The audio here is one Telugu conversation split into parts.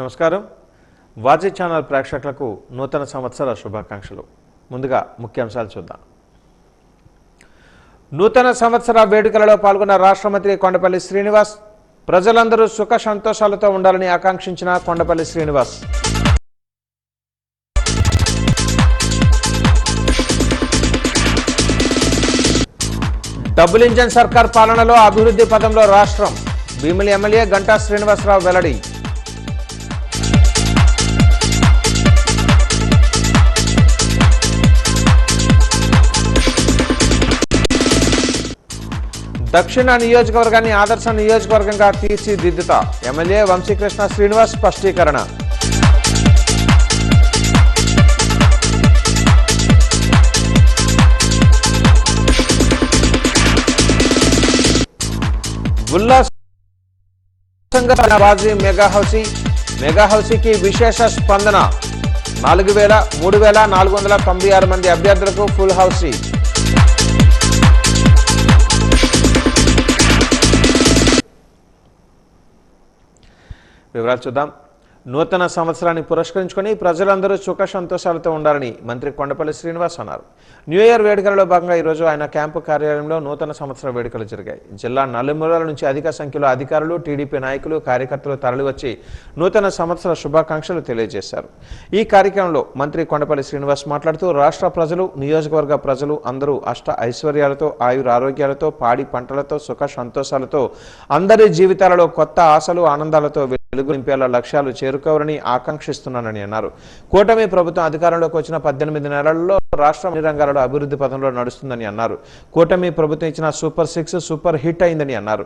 నమస్కారం. వాజీ ఛానల్ ప్రేక్షకులకు నూతన సంవత్సర శుభాకాంక్షలు. ముందుగా ముఖ్యాంశాలు చూద్దాం. నూతన సంవత్సర వేడుకలలో పాల్గొన్న రాష్ట్ర మంత్రి కొండపల్లి శ్రీనివాస్ ప్రజలందరూ సుఖ సంతోషాలతో ఉండాలని ఆకాంక్షించిన కొండపల్లి శ్రీనివాస్. డబుల్ ఇంజన్ సర్కార్ పాలనలో అభివృద్ధి పదంలో రాష్ట్రం. భీమిలి ఎమ్మెల్యే గంటా శ్రీనివాసరావు వెల్లడి. దక్షిణ నియోజకవర్గాన్ని ఆదర్శ నియోజకవర్గంగా తీర్చిదిద్దుతా ఎమ్మెల్యే వంశీకృష్ణ శ్రీనివాస్ స్పష్టీకరణ. ఉల్లాసంగా మెగా హౌసీకి విశేష స్పందన. 3,496 మంది అభ్యర్థులకు ఫుల్ హౌసీ. వివరాలు చూద్దాం. నూతన సంవత్సరాన్ని పురస్కరించుకొని ప్రజలందరూ సుఖ సంతోషాలతో ఉండాలని మంత్రి కొండపల్లి శ్రీనివాస్ అన్నారు. న్యూ ఇయర్ వేడుకలలో భాగంగా ఈరోజు ఆయన క్యాంపు కార్యాలయంలో నూతన సంవత్సర వేడుకలు జరిగాయి. జిల్లా నలుమూలల నుంచి అధిక సంఖ్యలో అధికారులు, టీడీపీ నాయకులు, కార్యకర్తలు తరలివచ్చి నూతన సంవత్సర శుభాకాంక్షలు తెలియజేశారు. ఈ కార్యక్రమంలో మంత్రి కొండపల్లి శ్రీనివాస్ మాట్లాడుతూ రాష్ట్ర ప్రజలు, నియోజకవర్గ ప్రజలు అందరూ అష్ట ఐశ్వర్యాలతో, ఆయురారోగ్యాలతో, పాడి పంటలతో, సుఖ సంతోషాలతో, అందరి జీవితాలలో కొత్త ఆశలు, ఆనందాలతో వెలుగు నింపేలా లక్ష్యాలు చేరుకోవాలని ఆకాంక్షిస్తున్నానని అన్నారు. కూటమి ప్రభుత్వం అధికారంలోకి వచ్చిన 18 నెలల్లో రాష్ట్రం అన్ని రంగాలలో అభివృద్ధి పథంలో నడుస్తుందని అన్నారు. కూటమి ప్రభుత్వం ఇచ్చిన సూపర్ 6 సూపర్ హిట్ అయిందని అన్నారు.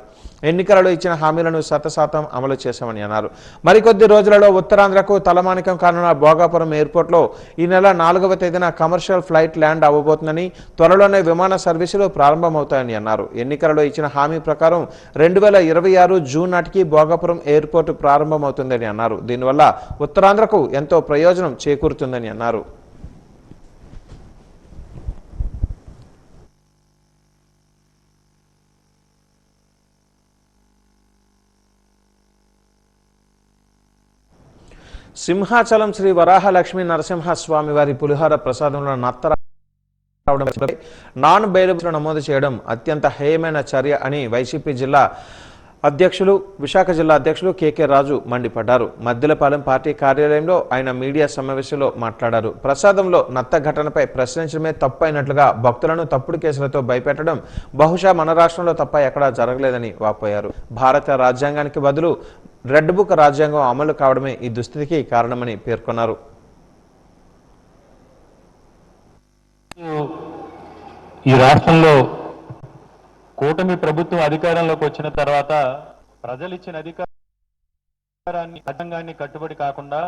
ఎన్నికలలో ఇచ్చిన హామీలను 100% అమలు చేశామని అన్నారు. మరికొద్ది రోజులలో ఉత్తరాంధ్రకు తలమానికం కానున్న భోగాపురం ఎయిర్పోర్ట్లో ఈ నెల 4వ తేదీన కమర్షియల్ ఫ్లైట్ ల్యాండ్ అవ్వబోతుందని, త్వరలోనే విమాన సర్వీసులు ప్రారంభమవుతాయని అన్నారు. ఎన్నికలలో ఇచ్చిన హామీ ప్రకారం 2026 జూన్ నాటికి భోగాపురం ఎయిర్పోర్టు ప్రారంభమవుతుందని అన్నారు. దీనివల్ల ఉత్తరాంధ్రకు ఎంతో ప్రయోజనం చేకూరుతుందని అన్నారు. సింహాచలం శ్రీ వరాహ లక్ష్మీ నరసింహస్వామి వారి పులిహార ప్రసాదంలో నత్తర నాన్ బెయిలబుల్ నమోదు చేయడం అత్యంత హేయమైన చర్య అని వైసీపీ విశాఖ జిల్లా అధ్యక్షులు కేకే రాజు మండిపడ్డారు. మద్దిలపాలెం పార్టీ కార్యాలయంలో ఆయన మీడియా సమావేశంలో మాట్లాడారు. ప్రసాదంలో నత్త ఘటనపై ప్రశ్నించడమే తప్పు అయినట్లుగా భక్తులను తప్పుడు కేసులతో భయపెట్టడం బహుశా మన రాష్ట్రంలో తప్ప ఎక్కడా జరగలేదని వాపోయారు. భారత రాజ్యాంగానికి బదులు రెడ్ బుక్ రాజ్యాంగం అమలు కావడమే ఈ దుస్థితికి కారణమని పేర్కొన్నారు. ఈ రాష్ట్రంలో కూటమి ప్రభుత్వం అధికారంలోకి వచ్చిన తర్వాత ప్రజలు ఇచ్చిన అధికారాన్ని, రాజ్యాంగాన్ని కట్టుబడి కాకుండా,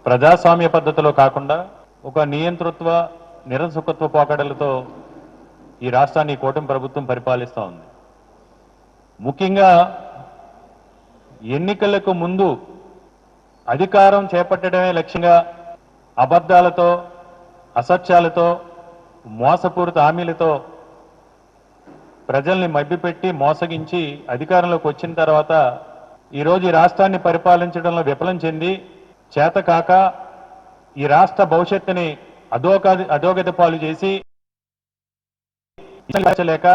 ప్రజాస్వామ్య పద్ధతిలో కాకుండా ఒక నియంతృత్వ, నిరంకుశత్వ పోకడలతో ఈ రాష్ట్రాన్ని కూటమి ప్రభుత్వం పరిపాలిస్తూ ఉంది. ముఖ్యంగా ఎన్నికలకు ముందు అధికారం చేపట్టడమే లక్ష్యంగా అబద్ధాలతో, అసత్యాలతో, మోసపూరిత హామీలతో ప్రజల్ని మభ్యపెట్టి మోసగించి అధికారంలోకి వచ్చిన తర్వాత ఈరోజు ఈ రాష్ట్రాన్ని పరిపాలించడంలో విఫలం చెంది చేతకాక ఈ రాష్ట్ర భవిష్యత్తుని అధోగతి పాలు చేసి లేక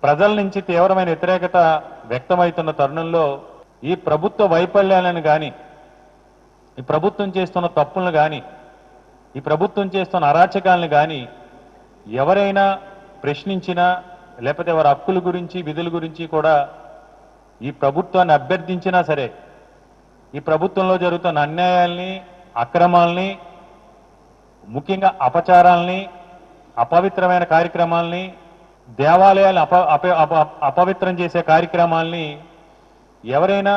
ప్రజల నుంచి తీవ్రమైన వ్యతిరేకత వ్యక్తమవుతున్న తరుణంలో ఈ ప్రభుత్వ వైఫల్యాలను కానీ, ఈ ప్రభుత్వం చేస్తున్న తప్పులను కానీ, ఈ ప్రభుత్వం చేస్తున్న అరాచకాలను కానీ ఎవరైనా ప్రశ్నించినా, లేకపోతే వారి హక్కుల గురించి, విధుల గురించి కూడా ఈ ప్రభుత్వాన్ని అభ్యర్థించినా సరే, ఈ ప్రభుత్వంలో జరుగుతున్న అన్యాయాల్ని, అక్రమాలని, ముఖ్యంగా అపచారాల్ని, అపవిత్రమైన కార్యక్రమాల్ని, దేవాలయాలను అపవిత్రం చేసే కార్యక్రమాల్ని ఎవరైనా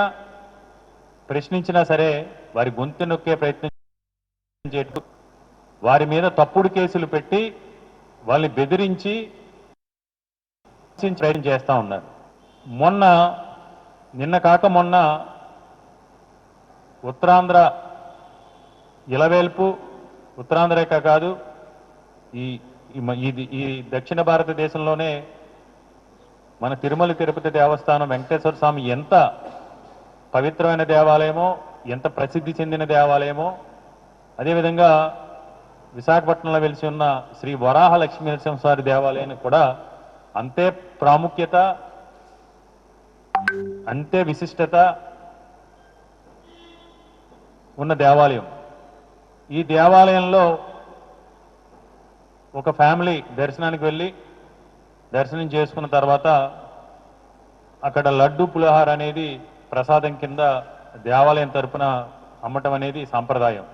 ప్రశ్నించినా సరే వారి గొంతు నొక్కే ప్రయత్నం చేయడం, వారి మీద తప్పుడు కేసులు పెట్టి వాళ్ళని బెదిరించి ప్రయత్నం చేస్తూ ఉన్నారు. నిన్న కాక మొన్న ఉత్తరాంధ్ర ఇలవేల్పు, ఉత్తరాంధ్రేక కాదు ఈ దక్షిణ భారతదేశంలోనే మన తిరుమల తిరుపతి దేవస్థానం వెంకటేశ్వర స్వామి ఎంత పవిత్రమైన దేవాలయమో ఎంత ప్రసిద్ధి చెందిన దేవాలయమో, అదేవిధంగా విశాఖపట్నంలో వెలిసి ఉన్న శ్రీ వరాహ లక్ష్మీ నరసింహస్వామి దేవాలయానికి కూడా అంతే ప్రాముఖ్యత, అంతే విశిష్టత ఉన్న దేవాలయం. ఈ దేవాలయంలో ఒక ఫ్యామిలీ దర్శనానికి వెళ్ళి దర్శనం చేసుకున్న తర్వాత అక్కడ లడ్డు పులిహార అనేది ప్రసాదం కింద దేవాలయం తరపున అమ్మటం అనేది సాంప్రదాయం.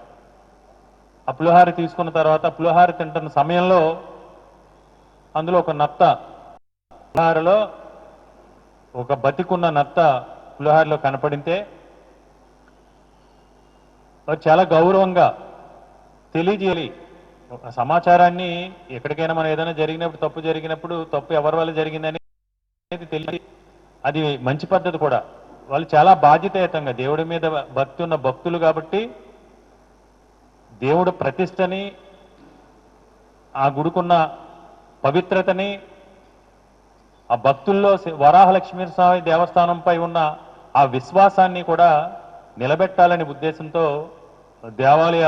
ఆ పులిహార తీసుకున్న తర్వాత పులిహార తింటున్న సమయంలో అందులో ఒక నత్త, పులిహారలో ఒక బతికున్న నత్త పులిహారలో కనపడితే చాలా గౌరవంగా తెలియజేయాలి. సమాచారాన్ని ఎక్కడికైనా మనం ఏదైనా జరిగినప్పుడు, తప్పు జరిగినప్పుడు తప్పు ఎవరి వల్ల జరిగిందని తెలియదు. అది మంచి పద్ధతి కూడా. వాళ్ళు చాలా బాధ్యతాయుతంగా దేవుడి మీద భక్తి ఉన్న భక్తులు కాబట్టి దేవుడు ప్రతిష్టని, ఆ గుడికున్న పవిత్రతని, ఆ భక్తుల్లో వరాహలక్ష్మీ స్వామి దేవస్థానంపై ఉన్న ఆ విశ్వాసాన్ని కూడా నిలబెట్టాలనే ఉద్దేశంతో దేవాలయ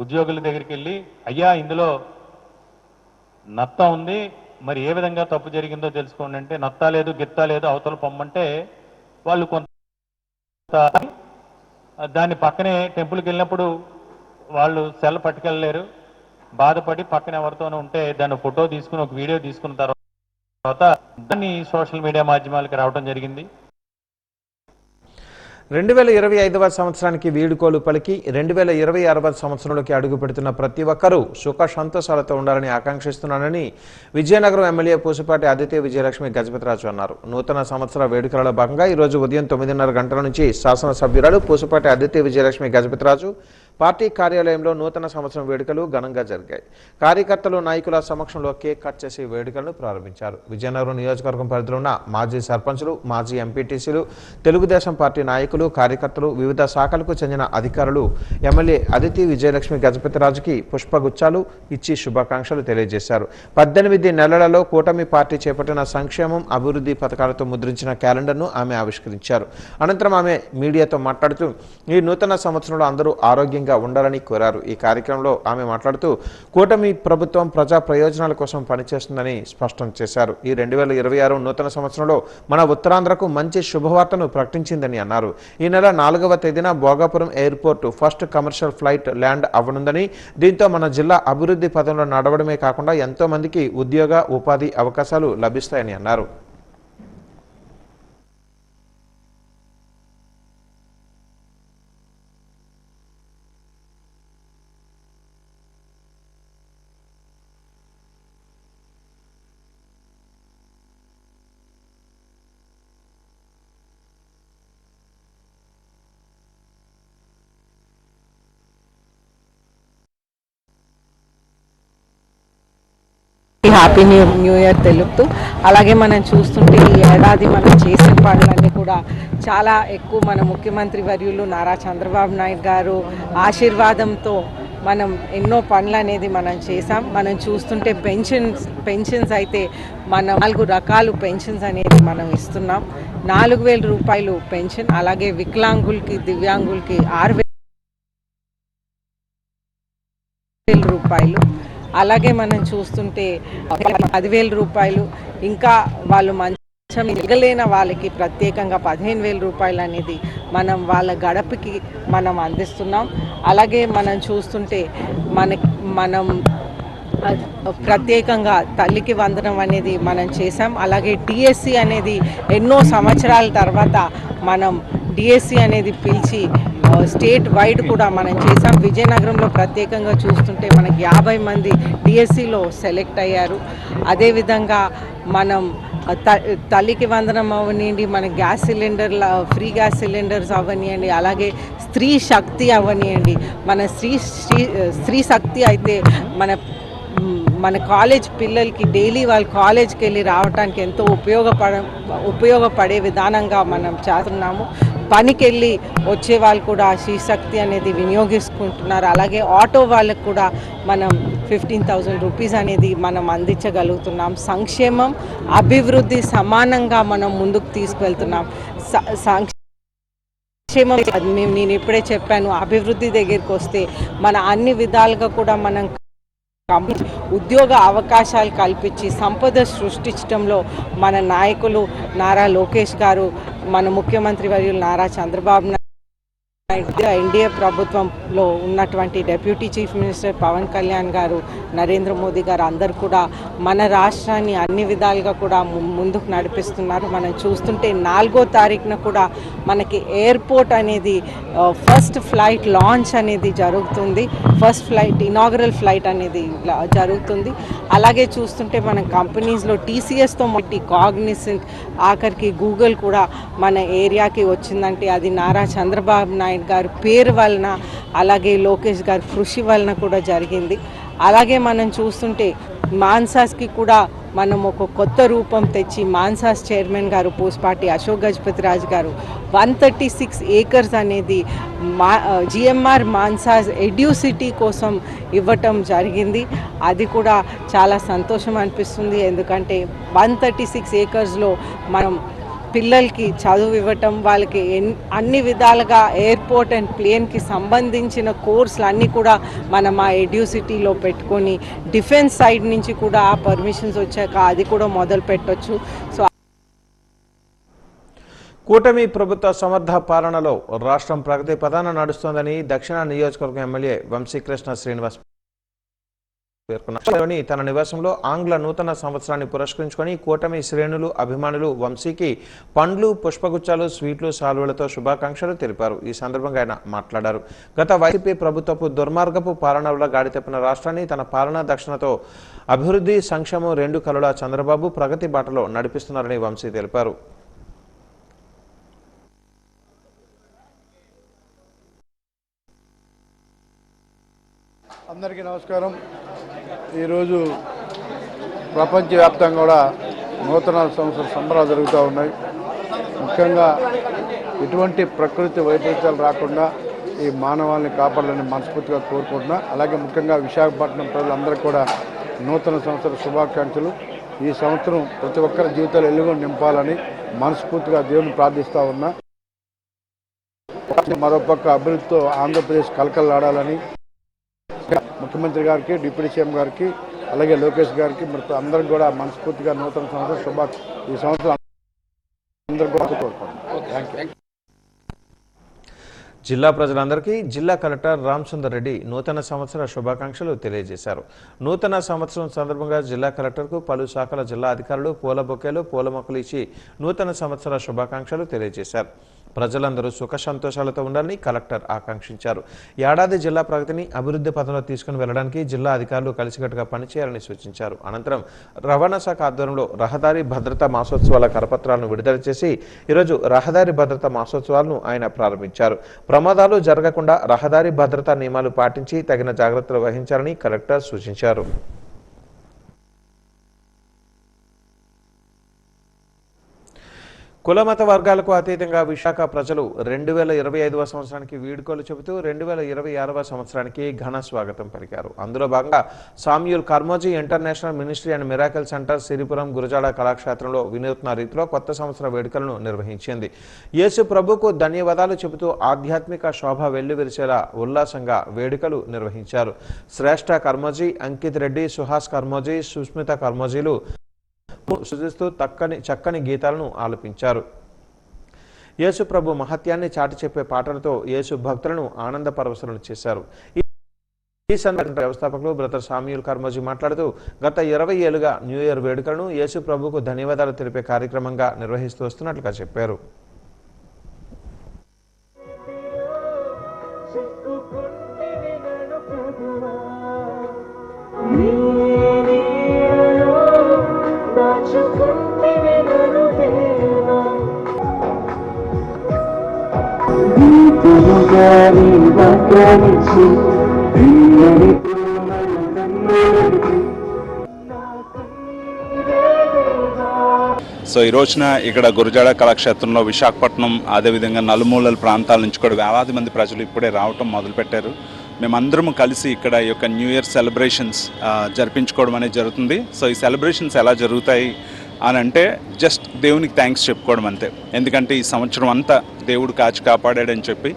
ఉద్యోగుల దగ్గరికి వెళ్ళి, అయ్యా ఇందులో నత్త ఉంది, మరి ఏ విధంగా తప్పు జరిగిందో తెలుసుకోండి అంటే, నత్త లేదు గిత్త లేదు అవతల పొమ్మంటే వాళ్ళు కొంత దాన్ని పక్కనే టెంపుల్కి వెళ్ళినప్పుడు వాళ్ళు సెల్ పట్టుకెళ్ళలేరు, బాధపడి పక్కన ఎవరితోనూ ఉంటే దాన్ని ఫోటో తీసుకుని ఒక వీడియో తీసుకున్న తర్వాత దాన్ని సోషల్ మీడియా మాధ్యమాలకి రావడం జరిగింది. 2025వ సంవత్సరానికి వీడుకోలు పలికి 2026వ సంవత్సరంలోకి అడుగు పెడుతున్న ప్రతి ఒక్కరూ సుఖ సంతోషాలతో ఉండాలని ఆకాంక్షిస్తున్నానని విజయనగరం ఎమ్మెల్యే పూసపాటి ఆదిత్య విజయలక్ష్మి గజపతిరాజు అన్నారు. నూతన సంవత్సర వేడుకలలో భాగంగా ఈరోజు ఉదయం 9:30 గంటల నుంచి శాసనసభ్యురాలు పూసపాటి ఆదిత్య విజయలక్ష్మి గజపతిరాజు పార్టీ కార్యాలయంలో నూతన సంవత్సరం వేడుకలు ఘనంగా జరిగాయి. కార్యకర్తలు, నాయకుల సమక్షంలో కేక్ కట్ చేసి వేడుకలను ప్రారంభించారు. విజయనగరం నియోజకవర్గం పరిధిలో ఉన్న మాజీ సర్పంచులు, మాజీ ఎంపీటీసీలు, తెలుగుదేశం పార్టీ నాయకులు, కార్యకర్తలు, వివిధ శాఖలకు చెందిన అధికారులు ఎమ్మెల్యే ఆదిత్య విజయలక్ష్మి గజపతిరాజుకి పుష్పగుచ్చాలు ఇచ్చి శుభాకాంక్షలు తెలియజేశారు. 18 నెలలలో కూటమి పార్టీ చేపట్టిన సంక్షేమం, అభివృద్ధి పథకాలతో ముద్రించిన క్యాలెండర్ను ఆమె ఆవిష్కరించారు. అనంతరం ఆమె మీడియాతో మాట్లాడుతూ ఈ నూతన సంవత్సరంలో అందరూ ఆరోగ్యంగా ఉండాలని కోరారు. ఈ కార్యక్రమంలో ఆమె మాట్లాడుతూ కూటమి ప్రభుత్వం ప్రజా ప్రయోజనాల కోసం పనిచేస్తుందని స్పష్టం చేశారు. ఈ 2026 నూతన సంవత్సరంలో మన ఉత్తరాంధ్రకు మంచి శుభవార్తను ప్రకటించిందని అన్నారు. ఈ నెల 4వ తేదీన Bhogapuram airport first commercial flight land అవ్వనుందని, దీంతో మన జిల్లా అభివృద్ధి పథంలో నడవడమే కాకుండా ఎంతో మందికి ఉద్యోగ, ఉపాధి అవకాశాలు లభిస్తాయని అన్నారు. హ్యాపీ న్యూ ఇయర్ తెలుపుతూ, అలాగే మనం చూస్తుంటే ఈ ఏడాది మనం చేసిన పనులన్నీ కూడా చాలా ఎక్కువ. మన ముఖ్యమంత్రి వర్యులు నారా చంద్రబాబు నాయుడు గారు ఆశీర్వాదంతో మనం ఎన్నో పనులు అనేది మనం చేసాం. మనం చూస్తుంటే పెన్షన్స్ అయితే మనం 4 రకాల పెన్షన్స్ అనేది మనం ఇస్తున్నాం. 4,000 రూపాయలు పెన్షన్, అలాగే వికలాంగులకి, దివ్యాంగులకి 6,000 రూపాయలు, అలాగే మనం చూస్తుంటే 10,000 రూపాయలు, ఇంకా వాళ్ళు మంచం మిగలేని వాళ్ళకి ప్రత్యేకంగా 15,000 రూపాయలు అనేది మనం వాళ్ళ గడపకి మనం అందిస్తున్నాం. అలాగే మనం చూస్తుంటే మనం ప్రత్యేకంగా తల్లికి వందనం అనేది మనం చేసాం. అలాగే డిఎస్సి అనేది ఎన్నో సంవత్సరాల తర్వాత మనం డిఎస్సి అనేది పిలిచి స్టేట్ వైడ్ కూడా మనం చేసాం. విజయనగరంలో ప్రత్యేకంగా చూస్తుంటే మనకి 50 మంది డిఎస్సిలో సెలెక్ట్ అయ్యారు. అదేవిధంగా మనం తల్లికి వందనం అవనివ్వండి, మన గ్యాస్ సిలిండర్ల ఫ్రీ గ్యాస్ సిలిండర్స్ అవనివ్వండి, అలాగే స్త్రీ శక్తి అవనివ్వండి. మన స్త్రీ శక్తి అయితే మన కాలేజ్ పిల్లలకి డైలీ వాళ్ళు కాలేజ్కి వెళ్ళి రావడానికి ఎంతో ఉపయోగపడే విధానంగా మనం చేస్తున్నాము. పనికి వెళ్ళి వచ్చే వాళ్ళు కూడా శ్రీశక్తి అనేది వినియోగించుకుంటున్నారు. అలాగే ఆటో వాళ్ళకు కూడా మనం 15,000 రూపీస్ అనేది మనం అందించగలుగుతున్నాం. సంక్షేమం, అభివృద్ధి సమానంగా మనం ముందుకు తీసుకెళ్తున్నాం. సంక్షేమం నేను ఇప్పుడే చెప్పాను. అభివృద్ధి దగ్గరికి వస్తే మన అన్ని విధాలుగా కూడా మనం ఉద్యోగ అవకాశాలు కల్పించి సంపద సృష్టించడంలో మన నాయకులు నారా లోకేష్ గారు, మన ముఖ్యమంత్రి వర్యులు నారా చంద్రబాబు నాయుడు, ఎన్డీఏ ప్రభుత్వంలో ఉన్నటువంటి deputy chief minister Pawan Kalyan garu, Narendra Modi గారు అందరు కూడా మన రాష్ట్రాన్ని అన్ని విధాలుగా కూడా ముందుకు నడిపిస్తున్నారు. మనం చూస్తుంటే 4వ తారీఖున కూడా మనకి ఎయిర్పోర్ట్ అనేది ఫస్ట్ ఫ్లైట్ లాంచ్ అనేది జరుగుతుంది. ఫస్ట్ ఫ్లైట్ ఇనాగరల్ ఫ్లైట్ అనేది జరుగుతుంది. అలాగే చూస్తుంటే మన కంపెనీస్లో టీసీఎస్తో మొట్టి కాగ్నిసెంట్, ఆఖరికి గూగుల్ కూడా మన ఏరియాకి వచ్చిందంటే అది నారా చంద్రబాబు నాయుడు గారి పేరు వలన, అలాగే లోకేష్ గారి కృషి వలన కూడా జరిగింది. అలాగే మనం చూస్తుంటే మాన్సాస్కి కూడా మనం ఒక కొత్త రూపం తెచ్చి మాన్సాస్ చైర్మన్ గారు పూసపాటి అశోక్ గజపతి రాజు గారు 136 acres అనేది జిఎంఆర్ మాన్సాస్ ఎడ్యూసిటీ కోసం ఇవ్వటం జరిగింది. అది కూడా చాలా సంతోషం అనిపిస్తుంది. ఎందుకంటే 136 acresలో మనం పిల్లలకి చదువు ఇవ్వటం, వాళ్ళకి అన్ని విధాలుగా ఎయిర్పోర్ట్ అండ్ ప్లేన్కి సంబంధించిన కోర్సులు అన్నీ కూడా మనం ఆ ఎడ్యూసిటీలో పెట్టుకొని డిఫెన్స్ సైడ్ నుంచి కూడా ఆ పర్మిషన్స్ వచ్చాక అది కూడా మొదలు పెట్టవచ్చు. సో కూటమి ప్రభుత్వ సమర్థ పాలనలో రాష్ట్రం ప్రగతి పథాన నడుస్తోందని దక్షిణ నియోజకవర్గం ఎమ్మెల్యే వంశీకృష్ణ శ్రీనివాస్ పేర్కొన్నారు. తన నివాసంలో ఆంగ్ల నూతన సంవత్సరాన్ని పురస్కరించుకొని కూటమి శ్రేణులు, అభిమానులు వంశీకి పండ్లు, పుష్పగుచ్చాలు, స్వీట్లు, సాల్వలతో శుభాకాంక్షలు తెలిపారు. ఈ సందర్భంగా ఆయన మాట్లాడారు. గత వైసీపీ ప్రభుత్వపు దుర్మార్గపు పాలన వల్ల గాడి తప్పిన రాష్ట్రాన్ని తన పాలనా దక్షిణతో అభివృద్ధి, సంక్షేమం రెండు కలుల చంద్రబాబు ప్రగతి బాటలో నడిపిస్తున్నారని వంశీ తెలిపారు. అందరికీ నమస్కారం. ఈరోజు ప్రపంచవ్యాప్తంగా కూడా నూతన సంవత్సర సంబరాలు జరుగుతూ ఉన్నాయి. ముఖ్యంగా ఎటువంటి ప్రకృతి వైపరీత్యాలు రాకుండా ఈ మానవాళిని కాపాడాలని మనస్ఫూర్తిగా కోరుకుంటున్నా. అలాగే ముఖ్యంగా విశాఖపట్నం ప్రజలందరికీ కూడా నూతన సంవత్సర శుభాకాంక్షలు. ఈ సంవత్సరం ప్రతి ఒక్కరి జీవితాలు ఎలుగు నింపాలని మనస్ఫూర్తిగా దేవుని ప్రార్థిస్తూ ఉన్నా. మరోపక్క అభివృద్ధితో ఆంధ్రప్రదేశ్ కలకలాడాలని ముఖ్యమంత్రి గారికి, డిప్యూటీ సీఎం గారికి, అలాగే లోకేష్ గారికి అందరికి కూడా మనస్ఫూర్తిగా నూతన సంవత్సరం ఈ సంవత్సరం అందరికీ కూడా కోరుకుంటున్నాను. Thank you. జిల్లా ప్రజలందరికీ జిల్లా కలెక్టర్ రామసుందర్ రెడ్డి నూతన సంవత్సర శుభాకాంక్షలు తెలియజేశారు. నూతన సంవత్సరం సందర్భంగా జిల్లా కలెక్టర్కు పలు శాఖల జిల్లా అధికారులు పూల బొకేలు, పూల మొక్కలు ఇచ్చి నూతన సంవత్సర శుభాకాంక్షలు తెలియజేశారు. ప్రజలందరూ సుఖ సంతోషాలతో ఉండాలని కలెక్టర్ ఆకాంక్షించారు. ఏడాది జిల్లా ప్రగతిని అభివృద్ధి పథంలో తీసుకుని వెళ్లడానికి జిల్లా అధికారులు కలిసికట్టుగా పనిచేయాలని సూచించారు. అనంతరం రవాణా శాఖ ఆధ్వర్యంలో రహదారి భద్రతా మాసోత్సవాల కరపత్రాలను విడుదల చేసి ఈరోజు రహదారి భద్రతా మాసోత్సవాలను ఆయన ప్రారంభించారు. ప్రమాదాలు జరగకుండా రహదారి భద్రతా నియమాలు పాటించి తగిన జాగ్రత్తలు వహించాలని కలెక్టర్ సూచించారు. కులమత వర్గాలకు అతీతంగా విశాఖ ప్రజలు 2025వ సంవత్సరానికి వీడ్కోలు చెబుతూ 2026వ సంవత్సరానికి ఘన స్వాగతం పలికారు. అందులో భాగంగా Samuel Karmoji international ministry and miracle centre Siripuram Gurajada కళాక్షేత్రంలో వినూత్న రీతిలో కొత్త సంవత్సర వేడుకలను నిర్వహించింది. యేసు ప్రభుకు ధన్యవాదాలు చెబుతూ ఆధ్యాత్మిక శోభ వెల్లువిరిచేలా ఉల్లాసంగా వేడుకలు నిర్వహించారు. శ్రేష్ఠ కర్మోజీ అంకిత్ రెడ్డి, సుహాస్ కర్మోజీ, సుస్మిత కర్మోజీలు సృజిస్తూ చక్కని గీతాలను ఆలపించారు. యేసు ప్రభు మహత్యాన్ని చాటి చెప్పే పాటలతో యేసు భక్తులను ఆనంద పరవశులను చేశారు. ఈ సందర్భంగా వ్యవస్థాపకులు బ్రదర్ సామ్యూల్ కర్మోజీ మాట్లాడుతూ గత 20 ఏళ్లుగా న్యూ ఇయర్ వేడుకలను యేసు ప్రభుకు ధన్యవాదాలు తెలిపే కార్యక్రమంగా నిర్వహిస్తూ వస్తున్నట్లుగా చెప్పారు. సో ఈ రోజున ఇక్కడ గురజాడ కళాక్షేత్రంలో విశాఖపట్నం అదేవిధంగా నలుమూలల ప్రాంతాల నుంచి కూడా వేలాది మంది ప్రజలు ఇప్పుడే రావటం మొదలుపెట్టారు. మేమందరం కలిసి ఇక్కడ ఈ యొక్క న్యూ ఇయర్ సెలబ్రేషన్స్ జరిపించుకోవడం అనేది జరుగుతుంది. సో ఈ సెలబ్రేషన్స్ ఎలా జరుగుతాయి అని అంటే జస్ట్ దేవునికి థ్యాంక్స్ చెప్పుకోవడం అంతే. ఎందుకంటే ఈ సంవత్సరం అంతా దేవుడు కాచి కాపాడాడని చెప్పి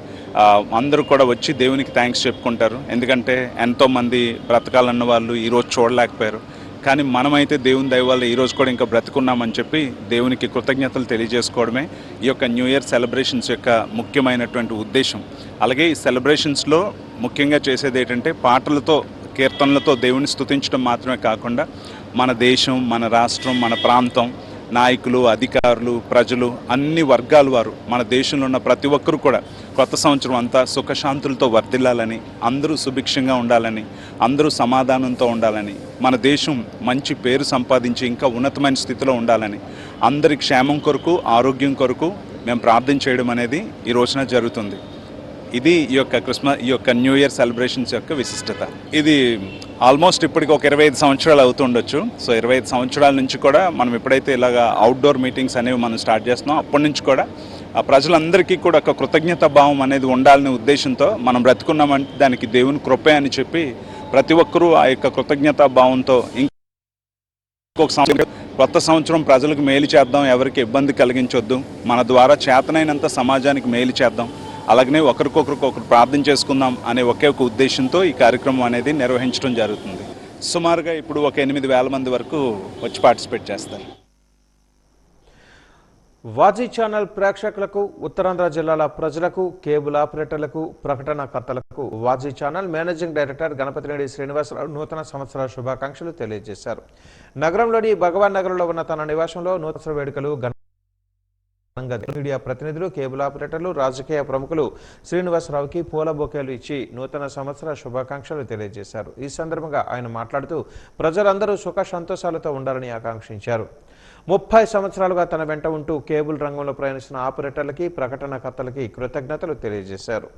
అందరూ కూడా వచ్చి దేవునికి థ్యాంక్స్ చెప్పుకుంటారు. ఎందుకంటే ఎంతోమంది బ్రతకాలన్న వాళ్ళు ఈరోజు చూడలేకపోయారు, కానీ మనమైతే దేవుని దయ వల్ల ఈరోజు కూడా ఇంకా బ్రతుకున్నామని చెప్పి దేవునికి కృతజ్ఞతలు తెలియజేసుకోవడమే ఈ యొక్క న్యూ ఇయర్ సెలబ్రేషన్స్ యొక్క ముఖ్యమైనటువంటి ఉద్దేశం. అలాగే ఈ సెలబ్రేషన్స్లో ముఖ్యంగా చేసేది ఏంటంటే పాటలతో, కీర్తనలతో దేవుని స్తుతించడం మాత్రమే కాకుండా మన దేశం, మన రాష్ట్రం, మన ప్రాంతం, నాయకులు, అధికారులు, ప్రజలు, అన్ని వర్గాల వారు, మన దేశంలో ఉన్న ప్రతి ఒక్కరూ కూడా కొత్త సంవత్సరం అంతా సుఖశాంతులతో వర్ధిల్లాలని, అందరూ సుభిక్షంగా ఉండాలని, అందరూ సమాధానంతో ఉండాలని, మన దేశం మంచి పేరు సంపాదించి ఇంకా ఉన్నతమైన స్థితిలో ఉండాలని, అందరి క్షేమం కొరకు, ఆరోగ్యం కొరకు మేము ప్రార్థన చేయడం అనేది ఈ రోజున జరుగుతుంది. ఇది ఈ యొక్క న్యూ ఇయర్ సెలబ్రేషన్స్ యొక్క విశిష్టత. ఇది ఆల్మోస్ట్ ఇప్పటికి ఒక 25 సంవత్సరాలు అవుతుండొచ్చు. సో 25 సంవత్సరాల నుంచి కూడా మనం ఎప్పుడైతే ఇలాగా అవుట్డోర్ మీటింగ్స్ అనేవి మనం స్టార్ట్ చేస్తున్నాం, అప్పటి నుంచి కూడా ప్రజలందరికీ కూడా ఒక కృతజ్ఞత భావం అనేది ఉండాలనే ఉద్దేశంతో మనం బ్రతుకున్నామంటే దానికి దేవుని కృపే అని చెప్పి ప్రతి ఒక్కరూ ఆ యొక్క కృతజ్ఞతా భావంతో ఇంకొక సంవత్సరం, కొత్త సంవత్సరం ప్రజలకు మేలు చేద్దాం, ఎవరికి ఇబ్బంది కలిగించొద్దు, మన ద్వారా చేతనైనంత సమాజానికి మేలు చేద్దాం, అలాగనే ఒకరికొకరు ప్రార్థన చేసుకుందాం అనే ఒకే ఒక ఉద్దేశంతో ఈ కార్యక్రమం అనేది నిర్వహించడం జరుగుతుంది. సుమారుగా ఇప్పుడు ఒక 8,000 మంది వరకు వచ్చి పార్టిసిపేట్ చేస్తారు. వాజీ ఛానల్ ప్రేక్షకులకు, ఉత్తరాంధ్ర జిల్లాల ప్రజలకు, కేబుల్ ఆపరేటర్లకు, ప్రకటనకర్తలకు Vaji channel managing director Ganapathireddy Srinivasarao నూతన సంవత్సర శుభాకాంక్షలు తెలియజేశారు. నగరంలోని భగవాన్ నగర్లో ఉన్న తన నివాసంలో నూతన వేడుకలు మీడియా ప్రతినిధులు, కేబుల్ ఆపరేటర్లు, రాజకీయ ప్రముఖులు శ్రీనివాసరావుకి పూల బొకేలు ఇచ్చి నూతన సంవత్సర శుభాకాంక్షలు తెలియజేశారు. ఈ సందర్భంగా ఆయన మాట్లాడుతూ ప్రజలందరూ సుఖ సంతోషాలతో ఉండాలని ఆకాంక్షించారు. 30 సంవత్సరాలుగా తన వెంట ఉంటూ కేబుల్ రంగంలో ప్రయాణిస్తున్న ఆపరేటర్లకి, ప్రకటనకర్తలకి కృతజ్ఞతలు తెలియజేశారు.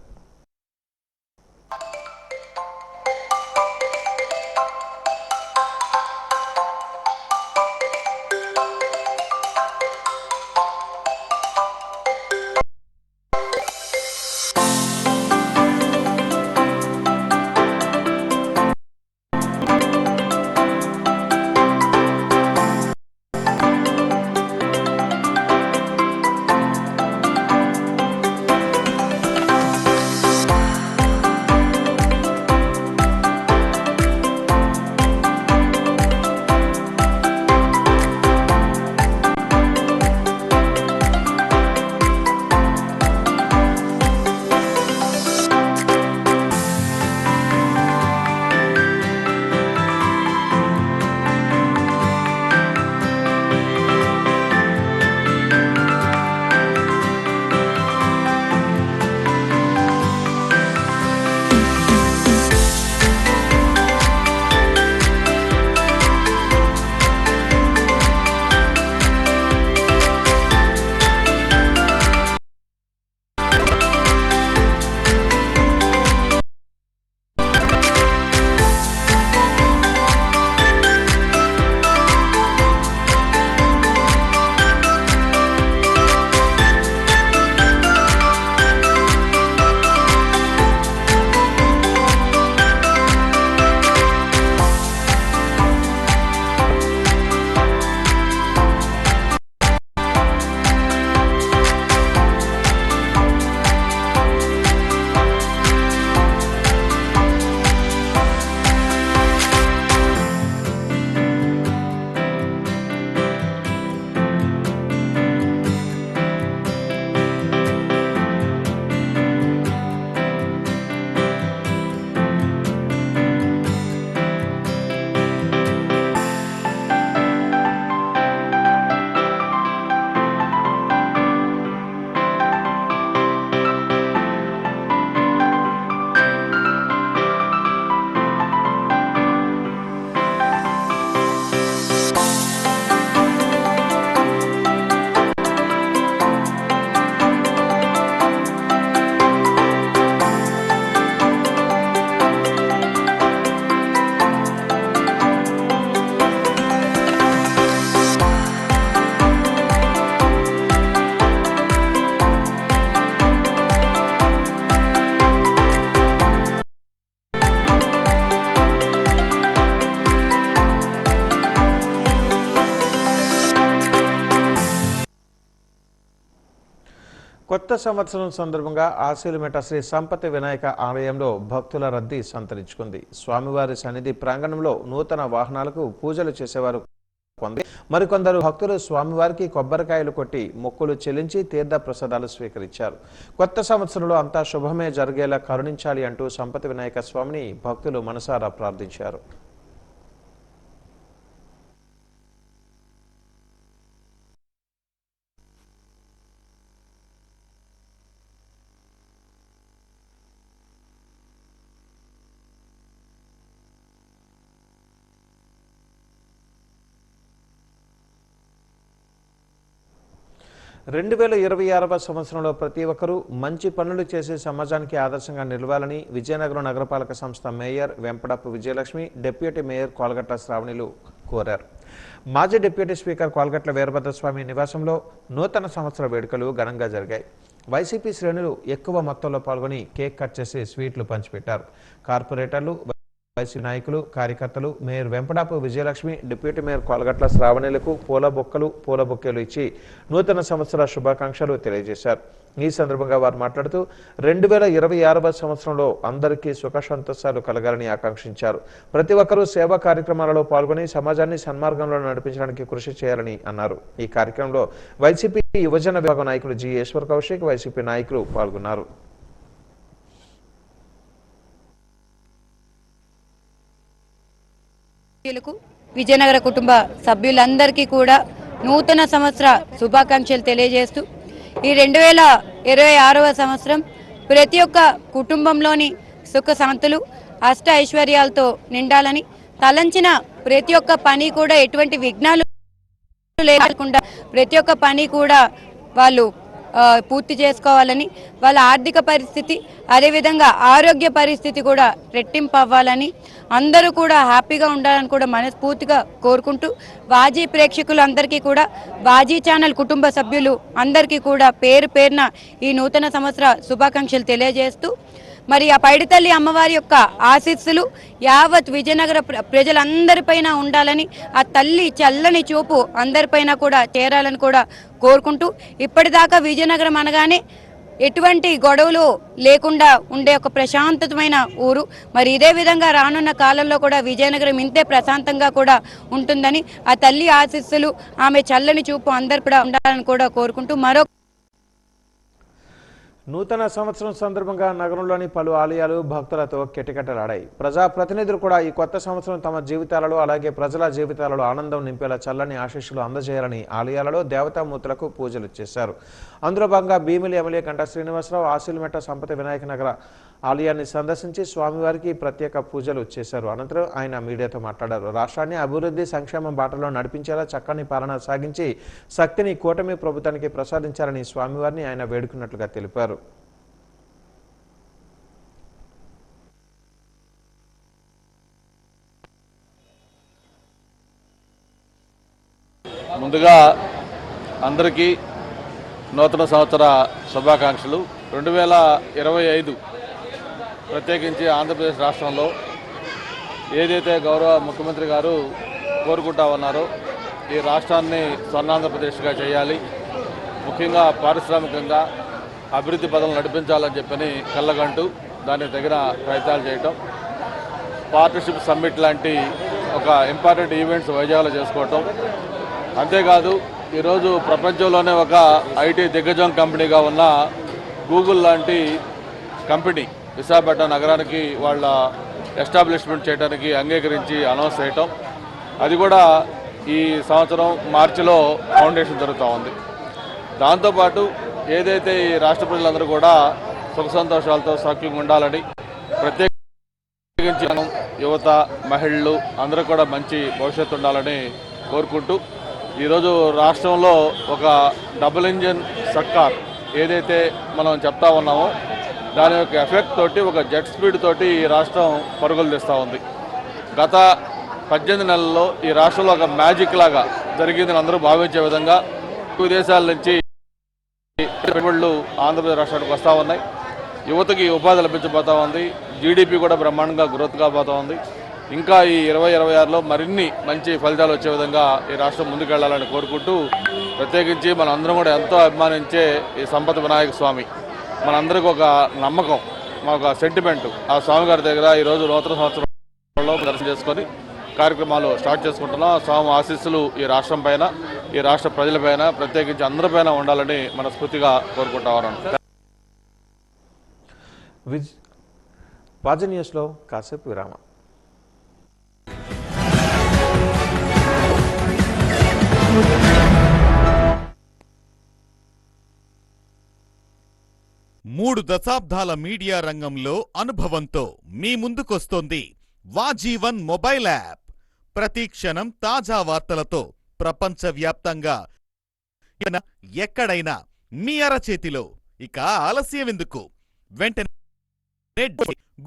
కొత్త సంవత్సరం సందర్భంగా ఆశీలమెట శ్రీ సంపతి వినాయక ఆలయంలో భక్తుల రద్దీ సంతరించుకుంది. స్వామివారి సన్నిధి ప్రాంగణంలో నూతన వాహనాలకు పూజలు చేసేవారు మరికొందరు భక్తులు స్వామివారికి కొబ్బరికాయలు కొట్టి మొక్కులు చెల్లించి తీర్థ ప్రసాదాలు స్వీకరించారు. కొత్త సంవత్సరంలో అంతా శుభమే జరిగేలా కరుణించాలి అంటూ సంపతి వినాయక స్వామిని భక్తులు మనసారా ప్రార్థించారు. రెండు 2026వ సంవత్సరంలో ప్రతి ఒక్కరూ మంచి పనులు చేసి సమాజానికి ఆదర్శంగా నిలవాలని విజయనగరం నగరపాలక సంస్థ mayor Vempadapu Vijayalakshmi, deputy mayor Kolagatla శ్రావణిలు కోరారు. మాజీ డిప్యూటీ స్పీకర్ కోలగట్ల వీరభద్రస్వామి నివాసంలో నూతన సంవత్సర వేడుకలు ఘనంగా జరిగాయి. వైసీపీ శ్రేణులు ఎక్కువ మొత్తంలో పాల్గొని కేక్ కట్ చేసి స్వీట్లు పంచిపెట్టారు. కార్పొరేటర్లు, వైసీపీ నాయకులు, కార్యకర్తలు mayor Vempadapu Vijayalakshmi, deputy mayor Kolagatla శ్రావణులకు పూల బొకేలు ఇచ్చి నూతన సంవత్సర శుభాకాంక్షలు తెలియజేశారు. ఈ సందర్భంగా వారు మాట్లాడుతూ 2026వ సంవత్సరంలో అందరికీ సుఖ సంతోషాలు కలగాలని ఆకాంక్షించారు. ప్రతి ఒక్కరూ సేవా కార్యక్రమాలలో పాల్గొని సమాజాన్ని సన్మార్గంలో నడిపించడానికి కృషి చేయాలని అన్నారు. ఈ కార్యక్రమంలో వైసీపీ యువజన విభాగం నాయకులు జి ఈశ్వర్ కౌశిక్, వైసీపీ నాయకులు పాల్గొన్నారు. విజయనగర కుటుంబ సభ్యులందరికీ కూడా నూతన సంవత్సర శుభాకాంక్షలు తెలియజేస్తూ ఈ 2026వ సంవత్సరం ప్రతి ఒక్క కుటుంబంలోని సుఖ శాంతులు, అష్ట ఐశ్వర్యాలతో నిండాలని, తలంచిన ప్రతి ఒక్క పని కూడా ఎటువంటి విఘ్నాలు లేకుండా ప్రతి ఒక్క పని కూడా వాళ్ళు పూర్తి చేసుకోవాలని, వాళ్ళ ఆర్థిక పరిస్థితి అదేవిధంగా ఆరోగ్య పరిస్థితి కూడా రెట్టింపు అవ్వాలని, అందరూ కూడా హ్యాపీగా ఉండాలని కూడా మనస్ఫూర్తిగా కోరుకుంటూ వాజీ ప్రేక్షకులందరికీ కూడా, వాజీ ఛానల్ కుటుంబ సభ్యులు అందరికీ కూడా పేరు పేరున ఈ నూతన సంవత్సర శుభాకాంక్షలు తెలియజేస్తూ మరి ఆ పైడితల్లి అమ్మవారి యొక్క ఆశీస్సులు యావత్ విజయనగర ప్రజలందరిపైన ఉండాలని, ఆ తల్లి చల్లని చూపు అందరిపైన కూడా చేరాలని కూడా కోరుకుంటూ ఇప్పటిదాకా విజయనగరం అనగానే ఎటువంటి గొడవలు లేకుండా ఉండే ఒక ప్రశాంతమైన ఊరు. మరి ఇదే విధంగా రానున్న కాలంలో కూడా విజయనగరం ఇంతే ప్రశాంతంగా కూడా ఉంటుందని, ఆ తల్లి ఆశీస్సులు ఆమె చల్లని చూపు అందరు కూడా ఉండాలని కూడా కోరుకుంటూ నూతన సంవత్సరం సందర్భంగా నగరంలోని పలు ఆలయాలు భక్తులతో కిటకిటలాడాయి. ప్రజాప్రతినిధులు కూడా ఈ కొత్త సంవత్సరం తమ జీవితాలలో అలాగే ప్రజల జీవితాలలో ఆనందం నింపేలా చల్లని ఆశీస్సులు అందజేయాలని ఆలయాలలో దేవతామూర్తులకు పూజలు చేశారు. అందులో భాగంగా భీమిలి ఎమ్మెల్యే కంట శ్రీనివాసరావు ఆశీలమెట సంపతి వినాయక నగర ఆలయాన్ని సందర్శించి స్వామివారికి ప్రత్యేక పూజలు చేశారు. అనంతరం ఆయన మీడియాతో మాట్లాడారు. రాష్ట్రాన్ని అభివృద్ధి సంక్షేమం బాటలో నడిపించేలా చక్కని పాలన సాగించి శక్తిని కూటమి ప్రభుత్వానికి ప్రసాదించాలని స్వామివారిని ఆయన వేడుకున్నట్లుగా తెలిపారు. ముందుగా అందరికీ నూతన సంవత్సర శుభాకాంక్షలు. 2025 ప్రత్యేకించి ఆంధ్రప్రదేశ్ రాష్ట్రంలో ఏదైతే గౌరవ ముఖ్యమంత్రి గారు కోరుకుంటా ఉన్నారో ఈ రాష్ట్రాన్ని స్వర్ణాంధ్రప్రదేశ్గా చేయాలి, ముఖ్యంగా పారిశ్రామికంగా అభివృద్ధి పదవులు నడిపించాలని చెప్పని కళ్ళగంటూ దానికి తగిన ప్రయత్నాలు చేయటం, పార్ట్నర్షిప్ సమ్మిట్ లాంటి ఒక ఇంపార్టెంట్ ఈవెంట్స్ వైజాగ్లో చేసుకోవటం, అంతేకాదు ఈరోజు ప్రపంచంలోనే ఒక ఐటీ దిగ్గజం కంపెనీగా ఉన్న గూగుల్ లాంటి కంపెనీ విశాఖపట్నం నగరానికి వాళ్ళ ఎస్టాబ్లిష్మెంట్ చేయడానికి అంగీకరించి అనౌన్స్ చేయటం, అది కూడా ఈ సంవత్సరం మార్చిలో ఫౌండేషన్ జరుగుతూ ఉంది. దాంతోపాటు ఏదైతే ఈ రాష్ట్ర ప్రజలందరూ కూడా సుఖ సంతోషాలతో సౌఖ్యంగా ఉండాలని, ప్రత్యేకించి యువత, మహిళలు అందరూ కూడా మంచి భవిష్యత్తు ఉండాలని కోరుకుంటూ ఈరోజు రాష్ట్రంలో ఒక డబుల్ ఇంజిన్ సర్కార్ ఏదైతే మనం చెప్తా ఉన్నామో దాని యొక్క ఎఫెక్ట్ తోటి ఒక జెట్ స్పీడ్ తోటి ఈ రాష్ట్రం పరుగులు తీస్తూ ఉంది. గత 18 నెలల్లో ఈ రాష్ట్రంలో ఒక మ్యాజిక్ లాగా జరిగిందని అందరూ భావించే విధంగా విదేశాల నుంచి పెట్టుబడులు ఆంధ్రప్రదేశ్ రాష్ట్రానికి వస్తూ ఉన్నాయి. యువతకి ఉపాధి లభించబోతూ ఉంది. జీడిపి కూడా బ్రహ్మాండంగా గ్రోత్ కాబోతూ ఉంది. ఇంకా ఈ 2026లో మరిన్ని మంచి ఫలితాలు వచ్చే విధంగా ఈ రాష్ట్రం ముందుకెళ్లాలని కోరుకుంటూ, ప్రత్యేకించి మనం అందరం కూడా ఎంతో అభిమానించే ఈ సంపత్ వినాయక స్వామి మనందరికీ ఒక నమ్మకం, ఒక సెంటిమెంట్. ఆ స్వామి గారి దగ్గర ఈరోజు నూతన సంవత్సరంలో దర్శనం చేసుకొని కార్యక్రమాలు స్టార్ట్ చేసుకుంటున్నాం. స్వామి ఆశీస్సులు ఈ రాష్ట్రం పైన, ఈ రాష్ట్ర ప్రజలపైన, ప్రత్యేకించి అందరిపైన ఉండాలని మనస్ఫూర్తిగా కోరుకుంటా ఉన్నాను. వాజ న్యూస్లో కాసేపు విరామం. మూడు దశాబ్దాల మీడియా రంగంలో అనుభవంతో మీ ముందుకొస్తోంది వాజీవన్ మొబైల్ యాప్. ప్రతి క్షణం తాజా వార్తలతో ప్రపంచవ్యాప్తంగా ఎక్కడైనా మీ అరచేతిలో. ఇక ఆలస్యమెందుకు? వెంటనే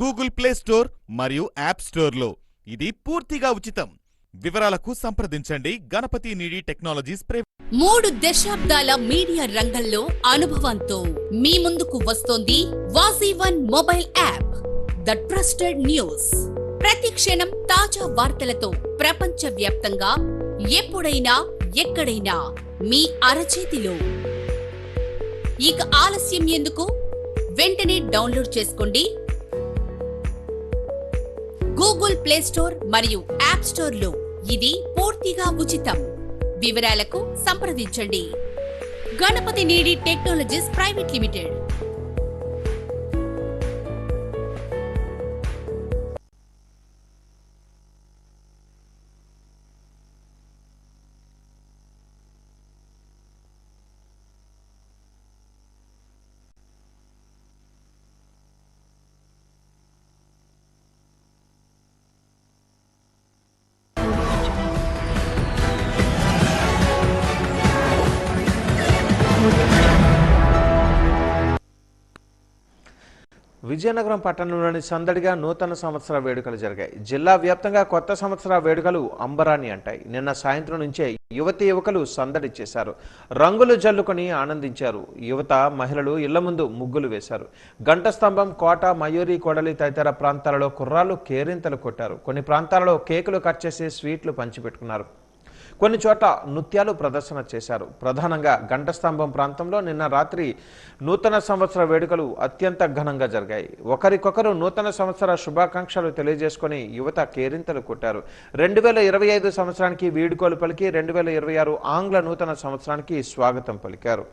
గూగుల్ ప్లే స్టోర్ మరియు యాప్ స్టోర్లో. ఇది పూర్తిగా ఉచితం. వివరాలకు సంప్రదించండి గణపతి నీడి టెక్నాలజీస్ ప్రైవేట్. 3 దశాబ్దాల మీడియా రంగంలో అనుభవంతో మీ ముందుకు వస్తోంది Vajione mobile app, the trusted news. ప్రతి క్షణం తాజా వార్తలతో ప్రపంచవ్యాప్తంగా ఎప్పుడైనా ఎక్కడైనా మీ అరచేతిలో. ఇక ఆలస్యం ఎందుకు? వెంటనే డౌన్లోడ్ చేసుకోండి గూగుల్ ప్లే స్టోర్ మరియు యాప్ స్టోర్లో. ఇది పూర్తిగా ఉచితం. వివరాలకు సంప్రదించండి Ganapathi Needi technologies private limited. Vizianagaram పట్టణంలోని సందడిగా నూతన సంవత్సర వేడుకలు జరిగాయి. జిల్లా వ్యాప్తంగా కొత్త సంవత్సర వేడుకలు అంబరాన్ని అంటాయి. నిన్న సాయంత్రం నుంచే యువతీ యువకులు సందడి చేశారు. రంగులు జల్లుకొని ఆనందించారు. యువత మహిళలు ఇళ్ల ముందు ముగ్గులు వేశారు. గంట స్తంభం, కోట, మయూరి, కొడలి తదితర ప్రాంతాలలో కుర్రాళ్ళు కేరింతలు కొట్టారు. కొన్ని ప్రాంతాలలో కేకులు కట్ చేసి స్వీట్లు పంచిపెట్టుకున్నారు. కొన్ని చోట్ల నృత్యాలు ప్రదర్శన చేశారు. ప్రధానంగా గంటస్తంభం ప్రాంతంలో నిన్న రాత్రి నూతన సంవత్సర వేడుకలు అత్యంత ఘనంగా జరిగాయి. ఒకరికొకరు నూతన సంవత్సర శుభాకాంక్షలు తెలియజేసుకుని యువత కేరింతలు కొట్టారు. 2025 సంవత్సరానికి వీడుకోలు పలికి 2026 ఆంగ్ల నూతన సంవత్సరానికి స్వాగతం పలికారు.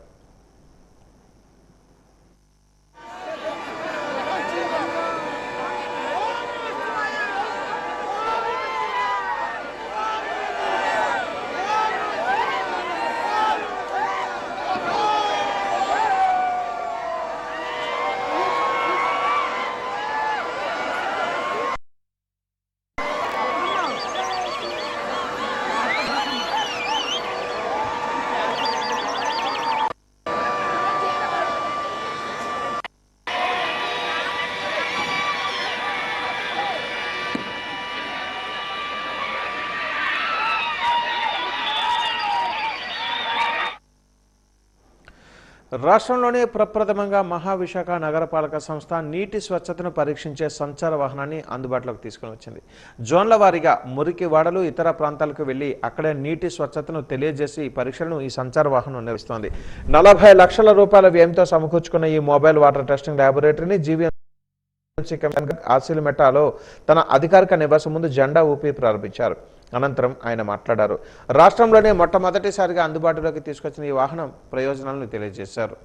రాష్ట్రంలోనే ప్రప్రథమంగా మహావిశాఖ నగరపాలక సంస్థ నీటి స్వచ్ఛతను పరీక్షించే సంచార వాహనాన్ని అందుబాటులోకి తీసుకుని వచ్చింది. జోన్ల వారీగా మురికి వాడలు, ఇతర ప్రాంతాలకు వెళ్లి అక్కడే నీటి స్వచ్ఛతను తెలియజేసి పరీక్షలను ఈ సంచార వాహనం నిర్వహిస్తోంది. 40 లక్షల రూపాయల వ్యయంతో సమకూర్చుకున్న ఈ మొబైల్ వాటర్ టెస్టింగ్ ల్యాబొరేటరీని జీవీఎంసీ కమిషనర్ ఆసిల్మెటాలో తన అధికారిక నివాసం ముందు జెండా ఊపి ప్రారంభించారు. అనంతరం ఆయన మాట్లాడారు. రాష్ట్రంలోనే మొట్టమొదటిసారిగా అందుబాటులోకి తీసుకొచ్చిన ఈ వాహనం ప్రయోజనాలను తెలియజేశారు.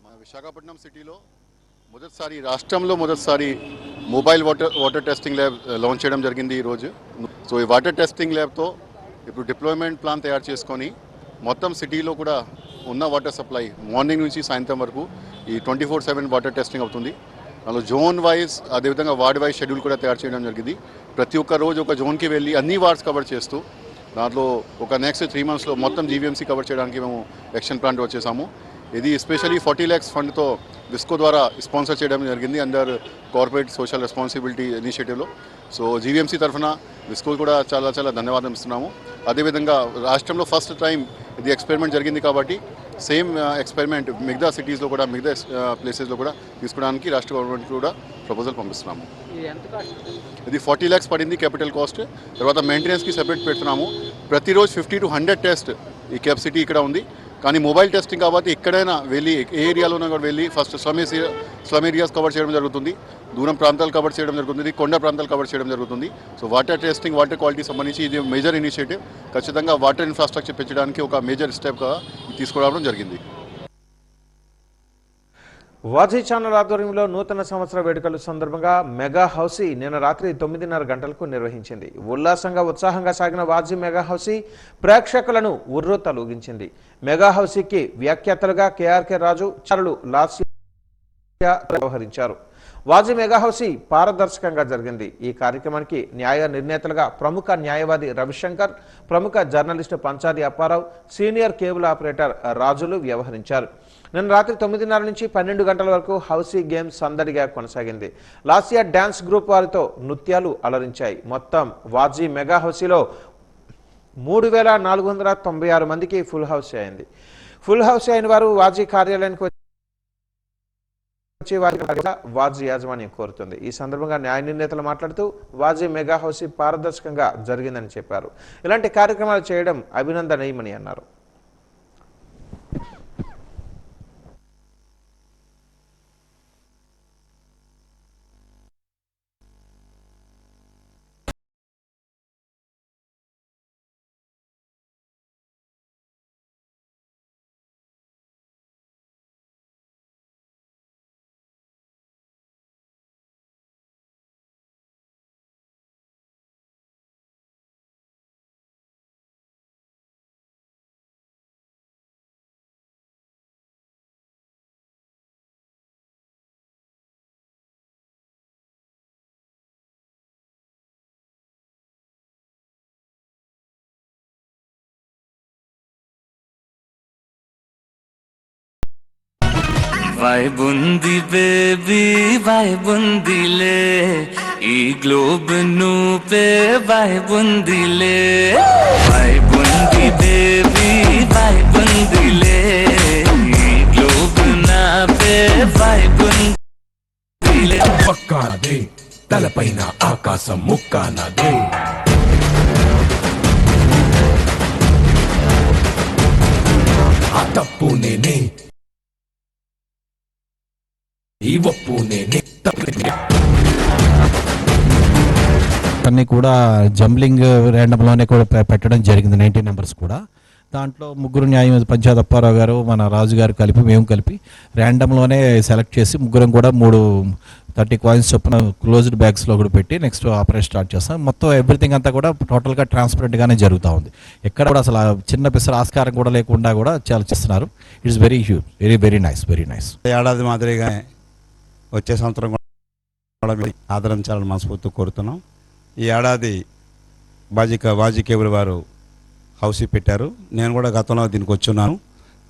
మన విశాఖపట్నం సిటీలో రాష్ట్రంలో మొదటిసారి mobile water testing lab launch చేయడం జరిగింది ఈరోజు. సో ఈ వాటర్ టెస్టింగ్ ల్యాబ్తో ఇప్పుడు డిప్లాయ్మెంట్ ప్లాన్ తయారు చేసుకొని మొత్తం సిటీలో కూడా ఉన్న వాటర్ సప్లై మార్నింగ్ నుంచి సాయంత్రం వరకు ఈ 24/7 వాటర్ టెస్టింగ్ అవుతుంది. అందులో జోన్ వైజ్, అదేవిధంగా వార్డ్ వైజ్ షెడ్యూల్ కూడా తయారు చేయడం జరిగింది. ప్రతి ఒక్క రోజు ఒక జోన్కి వెళ్ళి అన్ని వార్డ్స్ కవర్ చేస్తూ దాంట్లో ఒక నెక్స్ట్ 3 monthsలో మొత్తం జీవీఎంసీ కవర్ చేయడానికి మేము యాక్షన్ ప్లాన్ వచ్చేసాము. ఇది ఎస్పెషల్లీ 40 lakhs ఫండ్తో విస్కో ద్వారా స్పాన్సర్ చేయడం జరిగింది అండర్ కార్పొరేట్ సోషల్ రెస్పాన్సిబిలిటీ ఇనిషియేటివ్లో. సో జీవీఎంసీ తరఫున ఈ స్కూల్ కూడా చాలా చాలా ధన్యవాదం ఇస్తున్నాము. అదేవిధంగా రాష్ట్రంలో ఫస్ట్ టైం ఇది ఎక్స్పెరిమెంట్ జరిగింది కాబట్టి సేమ్ ఎక్స్పెరిమెంట్ మిగతా సిటీస్లో కూడా మిగతా ప్లేసెస్లో కూడా తీసుకోవడానికి రాష్ట్ర గవర్నమెంట్ కూడా ప్రపోజల్ పంపిస్తున్నాము. ఇది 40 lakhs పడింది క్యాపిటల్ కాస్ట్. తర్వాత మెయింటెనెన్స్కి సెపరేట్ పెడుతున్నాము. ప్రతిరోజు 50 to 100 టెస్ట్ ఈ కెపాసిటీ ఇక్కడ ఉంది. కానీ మొబైల్ టెస్టింగ్ కాబట్టి ఎక్కడైనా వెళ్ళి ఏ ఏరియాలోనే కూడా వెళ్ళి ఫస్ట్ స్లమ్ ఏరియాస్ కవర్ చేయడం జరుగుతుంది, దూరం ప్రాంతాలు కవర్ చేయడం జరుగుతుంది, కొండ ప్రాంతాలు కవర్ చేయడం జరుగుతుంది. So water testing, water quality సంబంధించి ఇది మేజర్ ఇనిషియేటివ్. ఖచ్చితంగా వాటర్ ఇన్ఫ్రాస్ట్రక్చర్ పెంచడానికి ఒక మేజర్ స్టెప్గా తీసుకురావడం జరిగింది. వాజీ ఛానల్ ఆధ్వర్యంలో నూతన సంవత్సర వేడుకల సందర్భంగా మెగా హౌసీ నిన్న రాత్రి 9:30 గంటలకు నిర్వహించింది. ఉల్లాసంగా ఉత్సాహంగా సాగిన వాజీ మెగా హౌసీ ప్రేక్షకులను ఉర్రూతలూగించింది. మెగా హౌసీకి వ్యాఖ్యాతలుగా కేఆర్కే రాజు, చారులు లాస్య వ్యవహరించారు. వాజీ మెగా హౌసీ పారదర్శకంగా జరిగింది. ఈ కార్యక్రమానికి న్యాయ నిర్ణేతలుగా ప్రముఖ న్యాయవాది రవిశంకర్, ప్రముఖ journalist Panchadi Apparao, senior cable operator రాజులు వ్యవహరించారు. నిన్న రాత్రి 9:30 నుంచి 12 గంటల వరకు హౌసీ గేమ్స్ సందడిగా కొనసాగింది. లాసియా డ్యాన్స్ గ్రూప్ వారితో నృత్యాలు అలరించాయి. మొత్తం వాజీ మెగా హౌసీలో 3,496 మందికి ఫుల్ హౌస్ అయింది. ఫుల్ హౌస్ అయిన వారు వాజీ కార్యాలయానికి వచ్చి వాజీ యాజమాన్యం కోరుతుంది. ఈ సందర్భంగా న్యాయ నిర్ణేతలు మాట్లాడుతూ వాజీ మెగా హౌసీ పారదర్శకంగా జరిగిందని చెప్పారు. ఇలాంటి కార్యక్రమాలు చేయడం అభినందనీయమని అన్నారు. వాయ్ బుంది బేబీ వాయ్ బుందిలే ఈ గ్లోబ్ నువ్వే వాయ్ బుందిలే వాయ్ బుంది బేబీ వాయ్ బుందిలే ఈ గ్లోబ్ నావే వాయ్ బుందిలే పక్కానదే తలపైన ఆకాశం ముక్కానదే ఆ తప్పు నేనే ఈ ఒప్పు నేనే అన్నీ కూడా జంబ్లింగ్ ర్యాండమ్లోనే కూడా పెట్టడం జరిగింది. 90 నెంబర్స్ కూడా. దాంట్లో ముగ్గురు న్యాయవాది పంచాయత్ అప్పారావు గారు, మన రాజు గారు కలిపి మేము కలిపి ర్యాండమ్లోనే సెలెక్ట్ చేసి ముగ్గురం కూడా 30 కాయిన్స్ చొప్పున క్లోజ్డ్ బ్యాగ్స్లో కూడా పెట్టి నెక్స్ట్ ఆపరేషన్ స్టార్ట్ చేస్తాం. మొత్తం ఎవ్రీథింగ్ అంతా కూడా టోటల్గా ట్రాన్స్పరెంట్గానే జరుగుతూ ఉంది. ఎక్కడ కూడా అసలు చిన్న పిసర ఆస్కారం కూడా లేకుండా కూడా చాలా చేస్తున్నారు. It's very huge, very very nice, very nice. ఏడాది మాదిరిగా వచ్చే సంవత్సరం కూడా ఆదరించాలని మనస్ఫూర్తిగా కోరుతున్నాం. ఈ ఏడాది వాజీ కేబుల్ వారు హౌసీ పెట్టారు. నేను కూడా గతంలో దీనికి వచ్చున్నాను.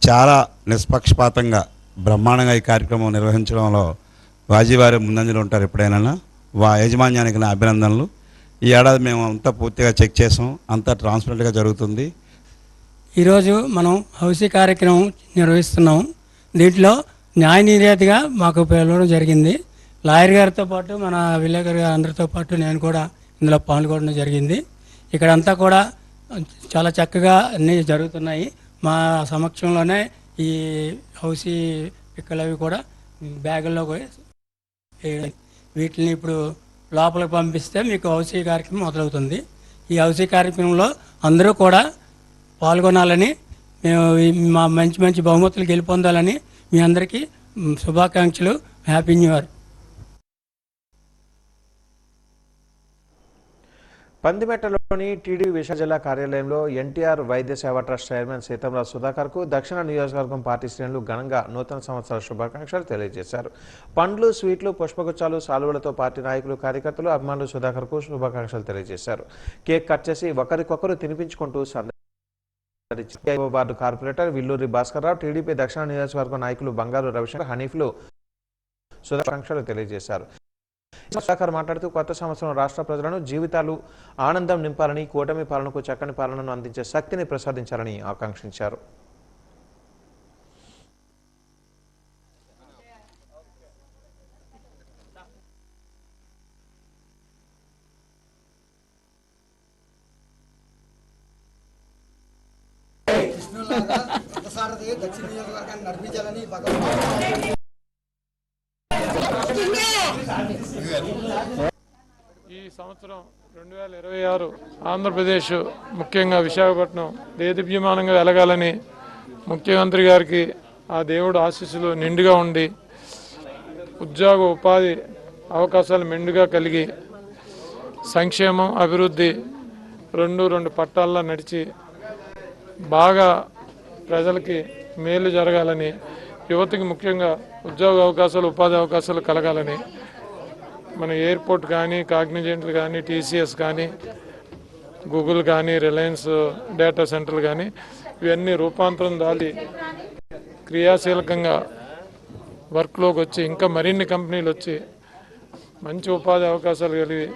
చాలా నిష్పక్షపాతంగా బ్రహ్మాండంగా ఈ కార్యక్రమం నిర్వహించడంలో వాజీ వారు ముందంజలో ఉంటారు. ఎప్పుడైనా యాజమాన్యానికి నా అభినందనలు. ఈ ఏడాది మేము అంతా పూర్తిగా చెక్ చేసాం, అంతా ట్రాన్స్పరెంట్గా జరుగుతుంది. ఈరోజు మనం హౌసీ కార్యక్రమం నిర్వహిస్తున్నాం. దీంట్లో న్యాయ నిర్ణేతగా మాకు పిలవడం జరిగింది. లాయర్ గారితో పాటు మన విలేకరు గారు అందరితో పాటు నేను కూడా ఇందులో పాల్గొనడం జరిగింది. ఇక్కడంతా కూడా చాలా చక్కగా అన్నీ జరుగుతున్నాయి. మా సమక్షంలోనే ఈ హౌసీ పిక్కలవి కూడా బ్యాగుల్లో వీటిని ఇప్పుడు లోపలికి పంపిస్తే మీకు హౌసీ కార్యక్రమం మొదలవుతుంది. ఈ హౌసీ కార్యక్రమంలో అందరూ కూడా పాల్గొనాలని, మేము మా మంచి మంచి బహుమతులు గెలుపొందాలని మీ అందరికీ శుభాకాంక్షలు. Happy new year. పందిమెట్టలోని టీడీ విశాఖ జిల్లా కార్యాలయంలో ఎన్టీఆర్ వైద్య సేవా ట్రస్ట్ చైర్మన్ సీతంరాజు సుధాకర్కు దక్షిణ నియోజకవర్గం పార్టీ శ్రేణులు ఘనంగా నూతన సంవత్సర శుభాకాంక్షలు తెలియజేశారు. పండ్లు, స్వీట్లు, పుష్పగుచ్చాలు, సాలువలతో పార్టీ నాయకులు, కార్యకర్తలు, అభిమానులు సుధాకర్కు శుభాకాంక్షలు తెలియజేశారు. కేక్ కట్ చేసి ఒకరికొకరు తినిపించుకుంటూ వార్డు కార్పొరేటర్ విల్లూరి భాస్కర్రావు, టీడీపీ దక్షిణ నియోజకవర్గం నాయకులు బంగారు రవిశంకర్, హనీఫ్లు శుభాకాంక్షలు తెలియజేశారు. సుధాకర్ మాట్లాడుతూ కొత్త సంవత్సరం రాష్ట్ర ప్రజలను జీవితాలు ఆనందం నింపాలని, కూటమి పాలనకు చక్కని పాలనను అందించే శక్తిని ప్రసాదించాలని ఆకాంక్షించారు. దక్షిణ నియోజకవర్గాన్ని నడిపించాలని ఈ సంవత్సరం 2026 ఆంధ్రప్రదేశ్ ముఖ్యంగా విశాఖపట్నం దేదీప్యమానంగా వెలగాలని ముఖ్యమంత్రి గారికి ఆ దేవుడు ఆశీస్సులు నిండుగా ఉండి ఉద్యోగ ఉపాధి అవకాశాలు మెండుగా కలిగి సంక్షేమం అభివృద్ధి రెండు పట్టాల్లో నడిచి బాగా ప్రజలకి మేలు జరగాలని, యువతకి ముఖ్యంగా ఉద్యోగ అవకాశాలు ఉపాధి అవకాశాలు కలగాలని మన ఎయిర్పోర్ట్ కానీ, కాగ్నిజెంట్లు కానీ, టీసీఎస్ కానీ, గూగుల్ కానీ, రిలయన్స్ డేటా సెంటర్లు కానీ ఇవన్నీ రూపాంతరం దాలి క్రియాశీలకంగా వర్క్లోకి వచ్చి ఇంకా మరిన్ని కంపెనీలు వచ్చి మంచి ఉపాధి అవకాశాలు కలిగి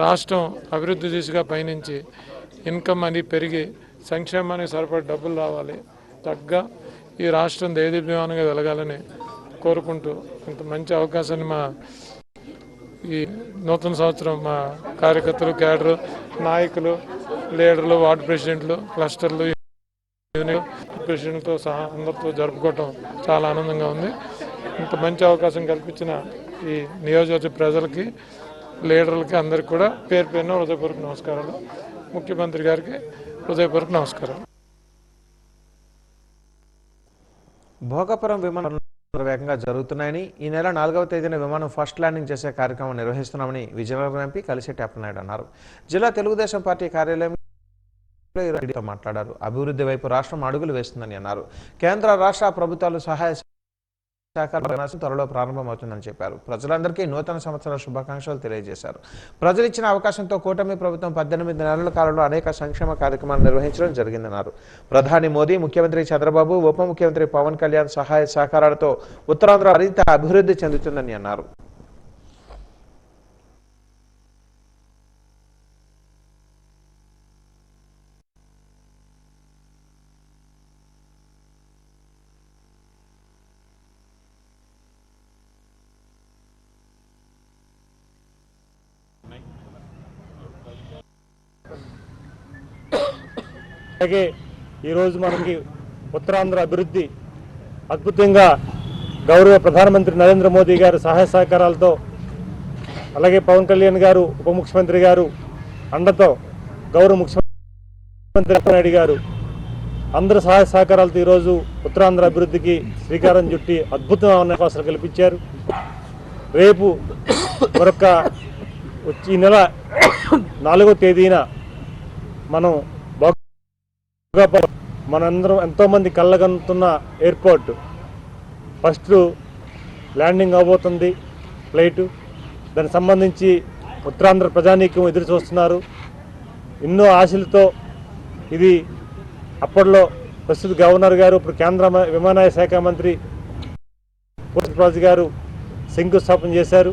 రాష్ట్రం అభివృద్ధి దిశగా పయనించి ఇన్కమ్ అని పెరిగి సంక్షేమానికి సరిపడ డబ్బులు రావాలి, తగ్గ ఈ రాష్ట్రం దేదీప్యమానంగా వెలగాలని కోరుకుంటూ ఇంత మంచి అవకాశాన్ని మా ఈ నూతన సంవత్సరం మా కార్యకర్తలు, క్యాడరు, నాయకులు, లీడర్లు, వార్డు ప్రెసిడెంట్లు, క్లస్టర్లు, ప్రెసిడెంట్తో సహా అందరితో జరుపుకోవటం చాలా ఆనందంగా ఉంది. ఇంత మంచి అవకాశం కల్పించిన ఈ నియోజకవర్గ ప్రజలకి, లీడర్లకి అందరికీ కూడా పేరు పేరున హృదయపూర్వక నమస్కారాలు. ముఖ్యమంత్రి గారికి హృదయపూర్వక నమస్కారం. భోగాపురం విమానం వేగంగా జరుగుతున్నాయని, ఈ నెల 4వ తేదీన విమానం ఫస్ట్ ల్యాండింగ్ చేసే కార్యక్రమం నిర్వహిస్తున్నామని విజయనగరం ఎంపీ కలిశెట్టి అప్పలనాయుడు అన్నారు. జిల్లా తెలుగుదేశం పార్టీ కార్యాలయంలో మాట్లాడారు. అభివృద్ధి వైపు రాష్ట్రం అడుగులు వేస్తుందని అన్నారు. కేంద్ర రాష్ట్ర ప్రభుత్వాలు సహాయ సహకారం త్వరలో ప్రారంభమవుతుందని చెప్పారు. ప్రజలందరికీ నూతన సంవత్సర శుభాకాంక్షలు తెలియజేశారు. ప్రజలు ఇచ్చిన అవకాశంతో కూటమి ప్రభుత్వం 18 నెలల కాలంలో అనేక సంక్షేమ కార్యక్రమాలు నిర్వహించడం జరిగిందన్నారు. ప్రధాని మోదీ, ముఖ్యమంత్రి చంద్రబాబు, ఉప ముఖ్యమంత్రి పవన్ కళ్యాణ్ సహాయ సహకారాలతో ఉత్తరాంధ్ర మరింత అభివృద్ధి చెందుతుందని అన్నారు. అలాగే ఈరోజు మనకి ఉత్తరాంధ్ర అభివృద్ధి అద్భుతంగా గౌరవ ప్రధానమంత్రి నరేంద్ర మోదీ గారి సహాయ సహకారాలతో, అలాగే పవన్ కళ్యాణ్ గారు ఉప ముఖ్యమంత్రి గారు అండతో, గౌరవ ముఖ్యమంత్రి నాయుడు గారు అందరి సహాయ సహకారాలతో ఈరోజు ఉత్తరాంధ్ర అభివృద్ధికి శ్రీకారం చుట్టి అద్భుతమైన అవకాశాలు కల్పించారు. రేపు మరొక ఈ నెల 4వ తేదీన మనం మనందరం ఎంతోమంది కళ్ళగంతున్న ఎయిర్పోర్ట్ ఫస్ట్ ల్యాండింగ్ అవబోతుంది ఫ్లైటు. దానికి సంబంధించి ఉత్తరాంధ్ర ప్రజానీకం ఎదురు చూస్తున్నారు ఎన్నో ఆశలతో. ఇది అప్పట్లో ప్రస్తుత గవర్నర్ గారు, ఇప్పుడు కేంద్ర విమానయాన శాఖ మంత్రి పూర్తిరాజు గారు శంకుస్థాపన చేశారు.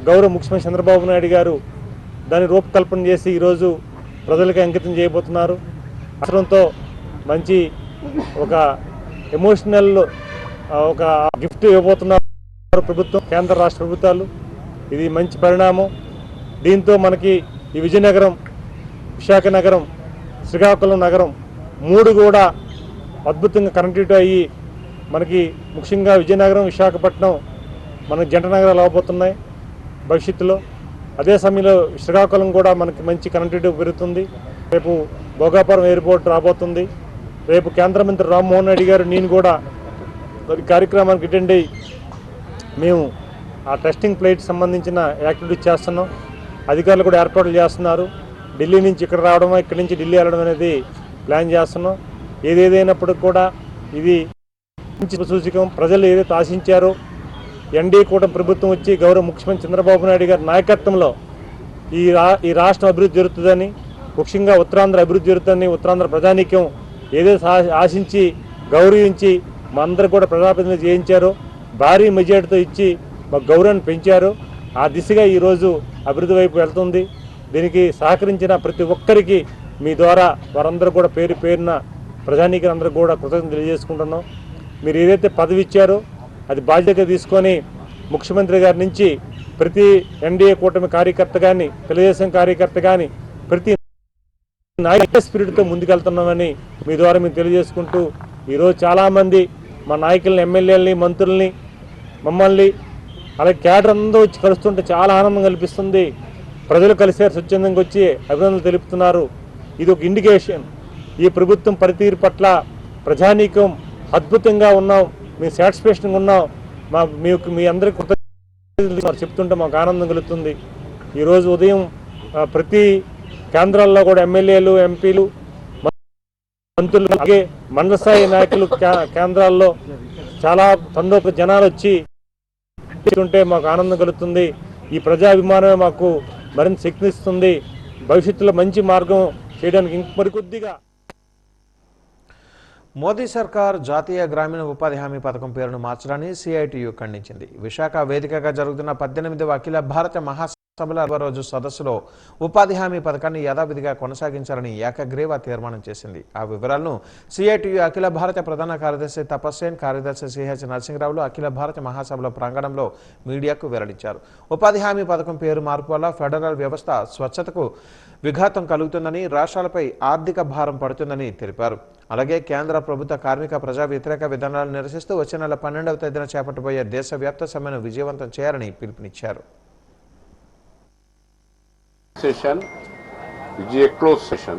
గౌరవ ముఖ్యమంత్రి చంద్రబాబు నాయుడు గారు దాని రూపకల్పన చేసి ఈరోజు ప్రజలకు అంకితం చేయబోతున్నారు. అవసరంతో మంచి ఒక ఎమోషనల్ ఒక గిఫ్ట్ ఇవ్వబోతున్నారు ప్రభుత్వం, కేంద్ర రాష్ట్ర ప్రభుత్వాలు. ఇది మంచి పరిణామం. దీంతో మనకి ఈ విజయనగరం, విశాఖ నగరం, శ్రీకాకుళం నగరం 3 కూడా అద్భుతంగా కనెక్టివిటీ అయ్యి మనకి ముఖ్యంగా విజయనగరం, విశాఖపట్నం మనకి జంట నగరాలు అవబోతున్నాయి భవిష్యత్తులో. అదే సమయంలో శ్రీకాకుళం కూడా మనకి మంచి కనెక్టివిటీ పెరుగుతుంది. రేపు భోగాపురం ఎయిర్పోర్ట్ రాబోతుంది. రేపు కేంద్ర మంత్రి రామ్మోహన్ రెడ్డి గారు, నేను కూడా కార్యక్రమానికి అటెండ్ అయ్యి మేము ఆ టెస్టింగ్ ఫ్లైట్ సంబంధించిన యాక్టివిటీ చేస్తున్నాం. అధికారులు కూడా ఏర్పాట్లు చేస్తున్నారు. ఢిల్లీ నుంచి ఇక్కడ రావడం, ఇక్కడి నుంచి ఢిల్లీ వెళ్ళడం అనేది ప్లాన్ చేస్తున్నాం. ఏదేదైనప్పటికి కూడా ఇది మంచి సూచకం. ప్రజలు ఏదైతే ఆశించారో ఎన్డీఏ కూటమి ప్రభుత్వం వచ్చి గౌరవ ముఖ్యమంత్రి చంద్రబాబు నాయుడు గారి నాయకత్వంలో ఈ రాష్ట్రం అభివృద్ధి జరుగుతుందని, ముఖ్యంగా ఉత్తరాంధ్ర అభివృద్ధి జరుగుతుందని ఉత్తరాంధ్ర ప్రజానీక్యం ఏదైతే ఆశించి గౌరవించి మా అందరూ కూడా ప్రజాప్రతినిధులు చేయించారో, భారీ మెజార్టీతో ఇచ్చి మా గౌరవాన్ని పెంచారు. ఆ దిశగా ఈరోజు అభివృద్ధి వైపు వెళ్తుంది. దీనికి సహకరించిన ప్రతి ఒక్కరికి మీ ద్వారా వారందరూ కూడా పేరు పేరున ప్రజానీకులందరూ కూడా కృతజ్ఞతలు తెలియజేసుకుంటున్నాం. మీరు ఏదైతే పదవి ఇచ్చారో అది బాధ్యత తీసుకొని ముఖ్యమంత్రి గారి నుంచి ప్రతి ఎన్డీఏ కూటమి కార్యకర్త కానీ తెలుగుదేశం కార్యకర్త కానీ ప్రతి నాయక స్పిరిట్తో ముందుకెళ్తున్నామని మీ ద్వారా మేము తెలియజేసుకుంటూ ఈరోజు చాలామంది మా నాయకుల్ని, ఎమ్మెల్యేలని, మంత్రుల్ని, మమ్మల్ని అలాగే క్యాడర్ అందరూ వచ్చి కలుస్తుంటే చాలా ఆనందం కల్పిస్తుంది. ప్రజలు కలిసారు, స్వచ్ఛందంగా వచ్చి అభినందనలు తెలుపుతున్నారు. ఇది ఒక ఇండికేషన్. ఈ ప్రభుత్వం పనితీరు పట్ల ప్రజానీకం అద్భుతంగా ఉన్నాం, మేము సాటిస్ఫాక్షన్గా ఉన్నాం, మీ అందరికీ కృతజ్ఞతలు చెప్తుంటే మాకు ఆనందం కలుగుతుంది. ఈరోజు ఉదయం ప్రతి కేంద్రాల్లో కూడా ఎమ్మెల్యేలు, ఎంపీలు, మంత్రులు, అలాగే మండల స్థాయి నాయకులు కేంద్రాల్లో చాలా తండోప జనాలు వచ్చి ఉంటే మాకు ఆనందం కలుగుతుంది. ఈ ప్రజాభిమానమే మాకు మరింత శక్తినిస్తుంది. భవిష్యత్తులో మంచి మార్గం చేయడానికి మరికొద్దిగా. మోదీ సర్కార్ జాతీయ గ్రామీణ ఉపాధి హామీ పథకం పేరును మార్చడాన్ని సిఐటియు ఖండించింది. విశాఖ వేదికగా జరుగుతున్న 18వ అఖిల భారత మహాసభల రోజు సదస్సులో ఉపాధి హామీ పథకాన్ని యథావిధిగా కొనసాగించాలని ఏకగ్రీవ తీర్మానం చేసింది. ఆ వివరాలను సిఐటియు అఖిల భారత ప్రధాన కార్యదర్శి తపస్సేన్, కార్యదర్శి సిహెచ్ నరసింహరావులు అఖిల భారత మహాసభల ప్రాంగణంలో మీడియాకు వెల్లడించారు. ఉపాధి హామీ పథకం పేరు మార్పు వల్ల ఫెడరల్ వ్యవస్థ స్వచ్ఛతకు విఘాతం కలుగుతుందని, రాష్ట్రాలపై ఆర్థిక భారం పడుతుందని తెలిపారు. అలాగే కేంద్ర ప్రభుత్వ కార్మిక ప్రజా వ్యతిరేక విధానాలను నిరసిస్తూ వచ్చే నెల 12వ తేదీన చేపట్టబోయే దేశవ్యాప్త సమ్మెను విజయవంతం చేయాలని పిలుపునిచ్చారు. Session, which is a closed session.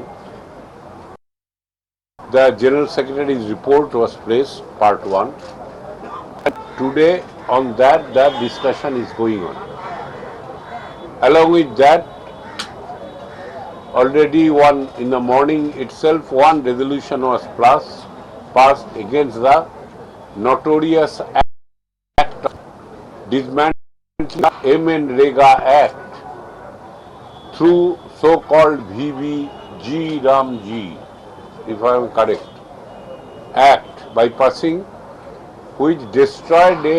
The General Secretary's report was placed, part 1. Today on that discussion is going on. Along with that, already in the morning itself, one resolution was passed against the notorious act of dismantling the MNREGA Act through so-called VVG Ramji, if I am correct, Act by passing, which destroyed a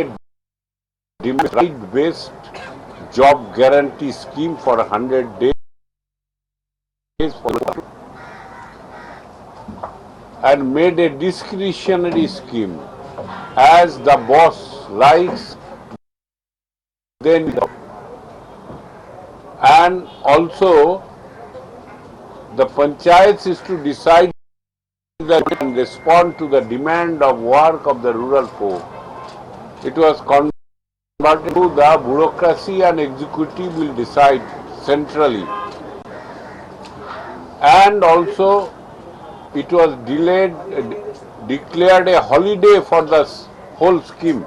right-based job guarantee scheme for 100 days and made a discretionary scheme as the boss likes, then, and also the panchayats is to decide that and respond to the demand of work of the rural poor. It was converted to the bureaucracy and executive will decide centrally. And also it was declared a holiday for the whole scheme,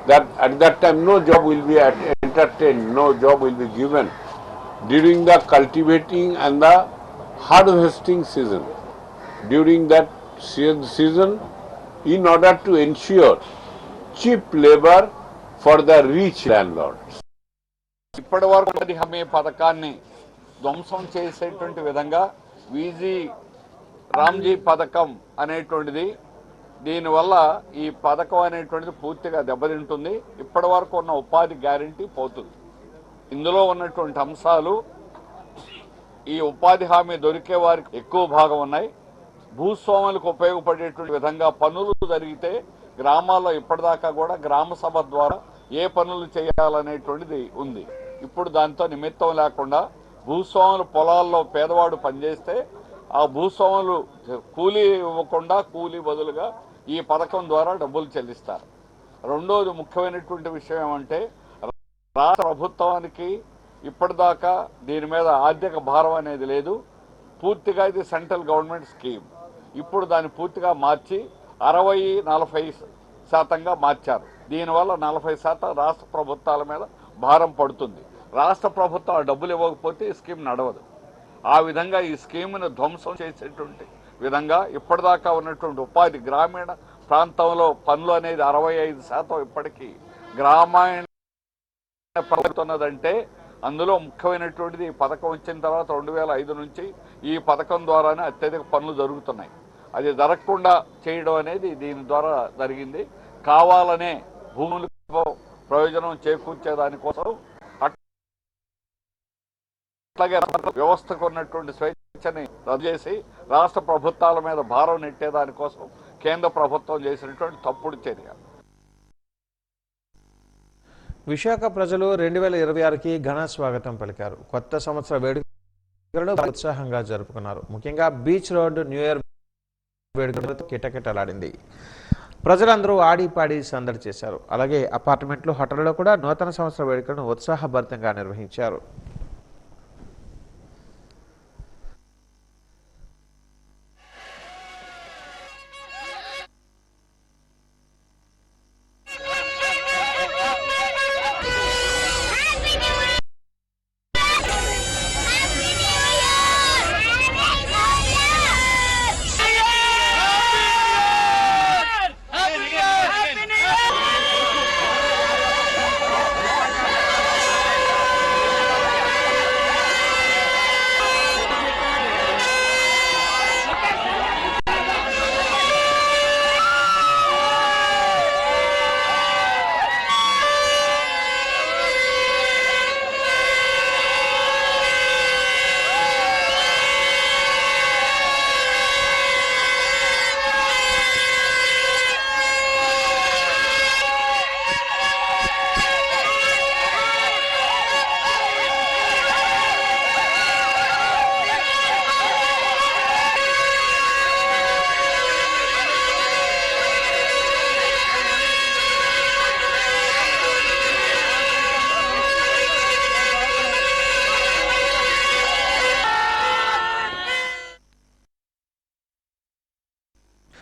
that at that time no job will be entertained, no job will be given during the cultivating and the harvesting season. During that season, in order to ensure cheap labor for the rich landlords. ఇప్పటివరకు ఉపాధి హామీ పథకాన్ని ధ్వంసం చేసేటువంటి విధంగా వీజీ రామ్జీ పథకం అనేటువంటిది, దీనివల్ల ఈ పథకం అనేటువంటిది పూర్తిగా దెబ్బతింటుంది. ఇప్పటి వరకు ఉన్న ఉపాధి గ్యారంటీ పోతుంది. ఇందులో ఉన్నటువంటి అంశాలు, ఈ ఉపాధి హామీ దొరికే వారికి ఎక్కువ భాగం ఉన్నాయి. భూస్వాములకు ఉపయోగపడేటువంటి విధంగా పనులు జరిగితే గ్రామాల్లో ఇప్పటిదాకా కూడా గ్రామ సభ ద్వారా ఏ పనులు చేయాలనేటువంటిది ఉంది. ఇప్పుడు దాంతో నిమిత్తం లేకుండా భూస్వాములు పొలాల్లో పేదవాడు పనిచేస్తే ఆ భూస్వాములు కూలీ ఇవ్వకుండా కూలీ బదులుగా ఈ పథకం ద్వారా డబ్బులు చెల్లిస్తారు. రెండోది ముఖ్యమైనటువంటి విషయం ఏమంటే, రాష్ట్ర ప్రభుత్వానికి ఇప్పటిదాకా దీని మీద ఆర్థిక భారం అనేది లేదు. పూర్తిగా ఇది సెంట్రల్ గవర్నమెంట్ స్కీమ్. ఇప్పుడు దాన్ని పూర్తిగా మార్చి 60-40% మార్చారు. దీనివల్ల 40% రాష్ట్ర ప్రభుత్వాల మీద భారం పడుతుంది. రాష్ట్ర ప్రభుత్వం ఆ డబ్బులు ఇవ్వకపోతే ఈ స్కీమ్ నడవదు. ఆ విధంగా ఈ స్కీమ్ను ధ్వంసం చేసేటువంటి విధంగా ఇప్పటిదాకా ఉన్నటువంటి ఉపాధి, గ్రామీణ ప్రాంతంలో పనులు అనేది 65% ఇప్పటికీ గ్రామీణ ప్రభుత్వన్నదంటే, అందులో ముఖ్యమైనటువంటిది ఈ పథకం వచ్చిన తర్వాత 2005 నుంచి ఈ పథకం ద్వారానే అత్యధిక పనులు జరుగుతున్నాయి. అది జరగకుండా చేయడం అనేది దీని ద్వారా జరిగింది. కావాలనే భూములకు ప్రయోజనం చేకూర్చే దానికోసం అట్లాగే వ్యవస్థకు ఉన్నటువంటి స్వేచ్ఛని రద్దు చేసి రాష్ట్ర ప్రభుత్వాల మీద భారం నెట్టేదానికోసం కేంద్ర ప్రభుత్వం చేసినటువంటి తప్పుడు చర్య. విశాఖ ప్రజలు 2026కి ఘన స్వాగతం పలికారు. కొత్త సంవత్సర వేడుకలను ఉత్సాహంగా జరుపుకున్నారు. ముఖ్యంగా బీచ్ రోడ్ న్యూ ఇయర్ వేడుకలతో కిటకిటలాడింది. ప్రజలందరూ ఆడిపాడి సందడి చేశారు. అలాగే అపార్ట్మెంట్లు, హోటళ్లలో కూడా నూతన సంవత్సర వేడుకలను ఉత్సాహభరితంగా నిర్వహించారు.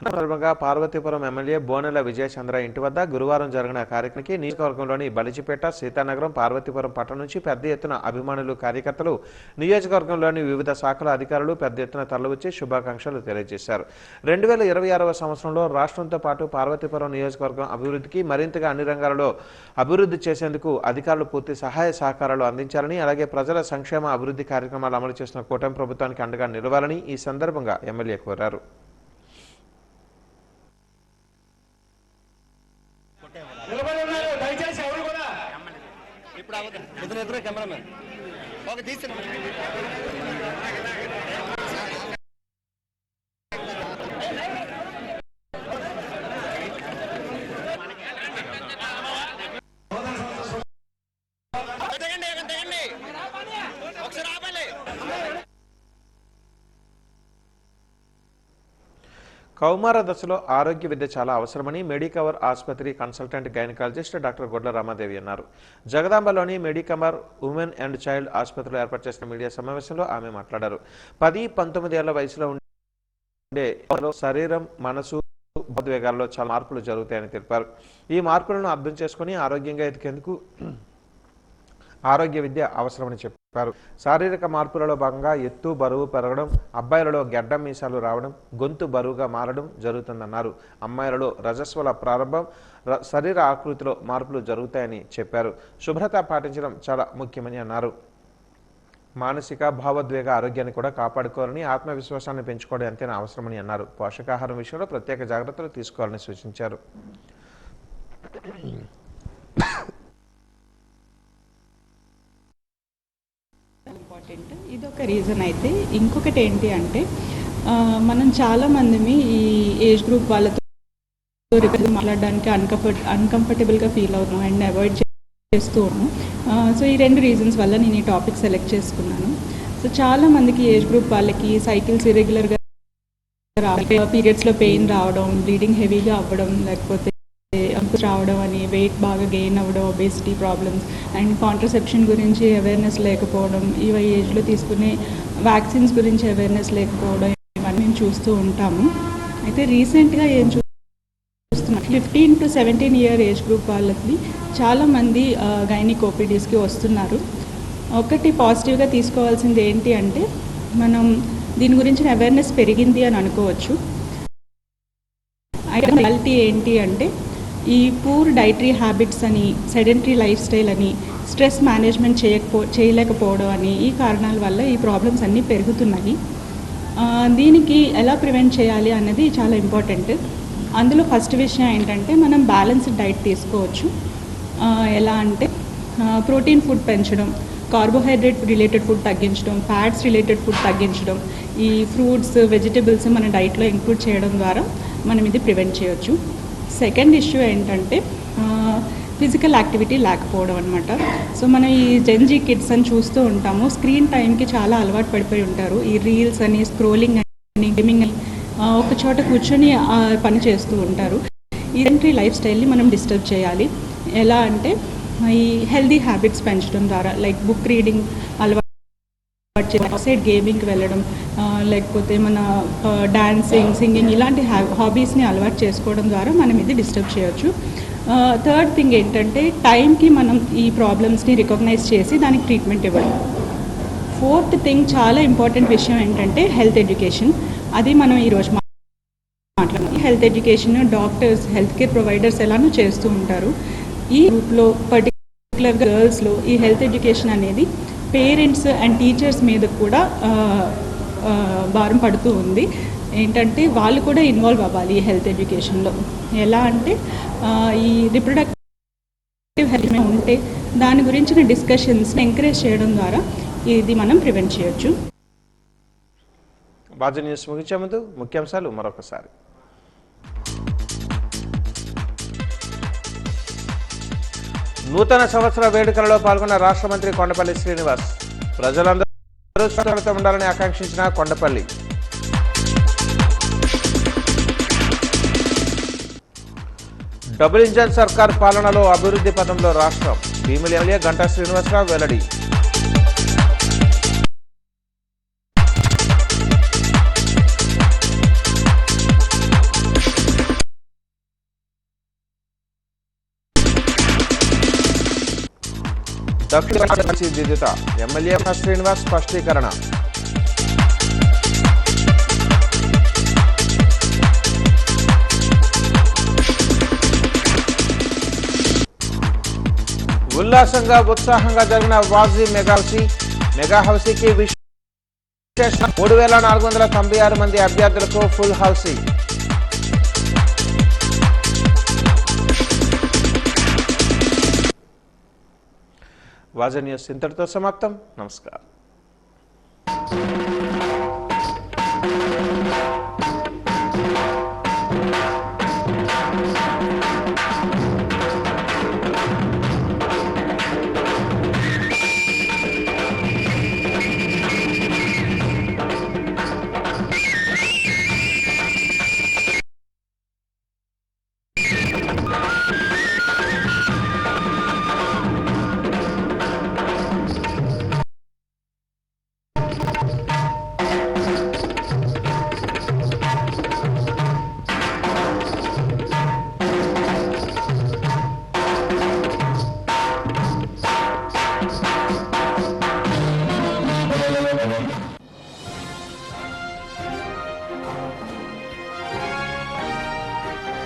సందర్భంగా పార్వతీపురం ఎమ్మెల్యే బోనెల విజయచంద్ర ఇంటి వద్ద గురువారం జరిగిన కార్యక్రమానికి నియోజకవర్గంలోని బలిజిపేట, సీతానగరం, పార్వతీపురం పట్టణం నుంచి పెద్ద ఎత్తున అభిమానులు, కార్యకర్తలు, నియోజకవర్గంలోని వివిధ శాఖల అధికారులు పెద్ద ఎత్తున తరలివచ్చి శుభాకాంక్షలు తెలియజేశారు. 2026వ సంవత్సరంలో రాష్ట్రంతో పాటు పార్వతీపురం నియోజకవర్గం అభివృద్ధికి మరింతగా అన్ని రంగాలలో అభివృద్ధి చేసేందుకు అధికారులు పూర్తి సహాయ సహకారాలు అందించాలని, అలాగే ప్రజల సంక్షేమ అభివృద్ధి కార్యక్రమాలు అమలు చేస్తున్న కూటమి ప్రభుత్వానికి అండగా నిలవాలని ఈ సందర్భంగా ఎమ్మెల్యే కోరారు. దయచేసి ఎవరు కూడా ఇప్పుడు కెమెరామెన్ ఒక తీసిన కౌమార దశలో ఆరోగ్య విద్య చాలా అవసరమని మెడికవర్ ఆసుపత్రి కన్సల్టెంట్ గైనకాలజిస్ట్ డాక్టర్ గొడ్ల రామాదేవి అన్నారు. జగదాంబలోని మెడికవర్ ఉమెన్ అండ్ చైల్డ్ ఆసుపత్రిలో ఏర్పాటు చేసిన మీడియా సమావేశంలో ఆమె మాట్లాడారు. 10-19 ఏళ్ల వయసులో ఉండే శరీరం, మనసు, భావోద్వేగాల్లో చాలా మార్పులు జరుగుతాయని తెలిపారు. ఈ మార్పులను అర్థం చేసుకుని ఆరోగ్యంగా ఎదిగేందుకు ఆరోగ్య విద్య అవసరమని చెప్పారు. శారీరక మార్పులలో భాగంగా ఎత్తు, బరువు పెరగడం, అబ్బాయిలలో గెడ్డం మీసాలు రావడం, గొంతు బరువుగా మారడం జరుగుతుందన్నారు. అమ్మాయిలలో రజస్వల ప్రారంభం, శరీర ఆకృతిలో మార్పులు జరుగుతాయని చెప్పారు. శుభ్రత పాటించడం చాలా ముఖ్యమని అన్నారు. మానసిక, భావోద్వేగ ఆరోగ్యాన్ని కూడా కాపాడుకోవాలని, ఆత్మవిశ్వాసాన్ని పెంచుకోవడం ఎంతైనా అవసరమని అన్నారు. పోషకాహారం విషయంలో ప్రత్యేక జాగ్రత్తలు తీసుకోవాలని సూచించారు. ఇంపార్టెంట్, ఇదొక రీజన్. అయితే ఇంకొకటి ఏంటి అంటే మనం చాలామందిని ఈ ఏజ్ గ్రూప్ వాళ్ళతో మాట్లాడడానికి అన్కంఫర్టబుల్గా ఫీల్ అవుతున్నాం అండ్ అవాయిడ్ చేస్తూ ఉన్నాం. సో ఈ 2 రీజన్స్ వల్ల నేను ఈ టాపిక్ సెలెక్ట్ చేసుకున్నాను. సో చాలామందికి ఏజ్ గ్రూప్ వాళ్ళకి సైకిల్స్ ఇరెగ్యులర్గా రావడం, పీరియడ్స్లో పెయిన్ రావడం, బ్లీడింగ్ హెవీగా అవ్వడం, లేకపోతే రావడం అని, వెయిట్ బాగా గెయిన్ అవ్వడం, ఒబేసిటీ ప్రాబ్లమ్స్ అండ్ కాంట్రసెప్షన్ గురించి అవేర్నెస్ లేకపోవడం, ఈ ఏజ్లో తీసుకునే వ్యాక్సిన్స్ గురించి అవేర్నెస్ లేకపోవడం, ఇవన్నీ మేము చూస్తూ ఉంటాము. అయితే రీసెంట్గా ఏం చూస్తున్నాం, 15 to 17 ఇయర్ ఏజ్ గ్రూప్ వాళ్ళకి చాలామంది గైనిక్ ఓపీడీస్కి వస్తున్నారు. ఒకటి పాజిటివ్గా తీసుకోవాల్సింది ఏంటి అంటే మనం దీని గురించి అవేర్నెస్ పెరిగింది అని అనుకోవచ్చు. అయితే రియాలిటీ ఏంటి అంటే ఈ పూర్ డైటరీ హ్యాబిట్స్ అని, సెడెంటరీ లైఫ్ స్టైల్ అని, స్ట్రెస్ మేనేజ్మెంట్ చేయలేకపోవడం అని, ఈ కారణాల వల్ల ఈ ప్రాబ్లమ్స్ అన్నీ పెరుగుతున్నాయి. దీనికి ఎలా ప్రివెంట్ చేయాలి అన్నది చాలా ఇంపార్టెంట్. అందులో ఫస్ట్ విషయం ఏంటంటే మనం బ్యాలెన్స్డ్ డైట్ తీసుకోవచ్చు. ఎలా అంటే ప్రోటీన్ ఫుడ్ పెంచడం, కార్బోహైడ్రేట్ రిలేటెడ్ ఫుడ్ తగ్గించడం, ఫ్యాట్స్ రిలేటెడ్ ఫుడ్ తగ్గించడం, ఈ ఫ్రూట్స్ వెజిటబుల్స్ మన డైట్లో ఇంక్లూడ్ చేయడం ద్వారా మనం ఇది ప్రివెంట్ చేయొచ్చు. సెకండ్ ఇష్యూ ఏంటంటే ఫిజికల్ యాక్టివిటీ లేకపోవడం అనమాట. సో మనం ఈ జెన్జీ కిడ్స్ అని చూస్తూ ఉంటాము, స్క్రీన్ టైంకి చాలా అలవాటు పడిపోయి ఉంటారు. ఈ రీల్స్ అని, స్క్రోలింగ్ అని, గేమింగ్ అని ఒక చోట కూర్చొని పని చేస్తూ ఉంటారు. ఈ సెడెంటరీ లైఫ్ స్టైల్ని మనం డిస్టర్బ్ చేయాలి. ఎలా అంటే ఈ హెల్దీ హ్యాబిట్స్ పెంచడం ద్వారా, లైక్ బుక్ రీడింగ్ అలవాటు, అవుట్సైడ్ గేమింగ్కి వెళ్ళడం, లేకపోతే మన డాన్సింగ్, సింగింగ్ ఇలాంటి హాబీస్ని అలవాటు చేసుకోవడం ద్వారా మనం ఇది డిస్టర్బ్ చేయొచ్చు. థర్డ్ థింగ్ ఏంటంటే టైంకి మనం ఈ ప్రాబ్లమ్స్ని రికగ్నైజ్ చేసి దానికి ట్రీట్మెంట్ ఇవ్వడం. ఫోర్త్ థింగ్ చాలా ఇంపార్టెంట్ విషయం ఏంటంటే హెల్త్ ఎడ్యుకేషన్. అది మనం ఈరోజు మాట్లాడాలి. Health education doctors, health care providers ఎలానో చేస్తూ ఉంటారు. ఈ గ్రూప్లో పర్టికులర్గా గర్ల్స్లో ఈ హెల్త్ ఎడ్యుకేషన్ అనేది పేరెంట్స్ అండ్ టీచర్స్ మీద కూడా భారం పడుతూ ఉంది. ఏంటంటే వాళ్ళు కూడా ఇన్వాల్వ్ అవ్వాలి ఈ హెల్త్ ఎడ్యుకేషన్లో. ఎలా అంటే ఈ రిప్రొడక్టివ్ హెల్త్ ఉంటే దాని గురించిన డిస్కషన్స్ని ఎంకరేజ్ చేయడం ద్వారా ఇది మనం ప్రివెంట్ చేయొచ్చు. బాజీ న్యూస్ ముగించే ముందు ముఖ్యాంశాలు మరొకసారి. నూతన సంవత్సర వేడుకలలో పాల్గొన్న రాష్ట్ర మంత్రి కొండపల్లి శ్రీనివాస్. ప్రజలందరూ సురక్షితంగా ఉండాలని ఆకాంక్షించిన కొండపల్లి. డబుల్ ఇంజన్ సర్కార్ పాలనలో అభివృద్ధి పథంలో రాష్ట్రం. భీమిలి ఎమ్మెల్యే గంటా శ్రీనివాసరావు వెల్లడి. దక్షిణ దిద్దుత ఎమ్మెల్యే శ్రీనివాస్ స్పష్టీకరణ. ఉల్లాసంగా ఉత్సాహంగా జరిగిన వాజీ మెగా హౌసీకి విశేష 3,496 మంది అభ్యర్థులకు ఫుల్ హౌసీ. వాజీ న్యూస్ ఇంతటితో సమాప్తం. నమస్కారం.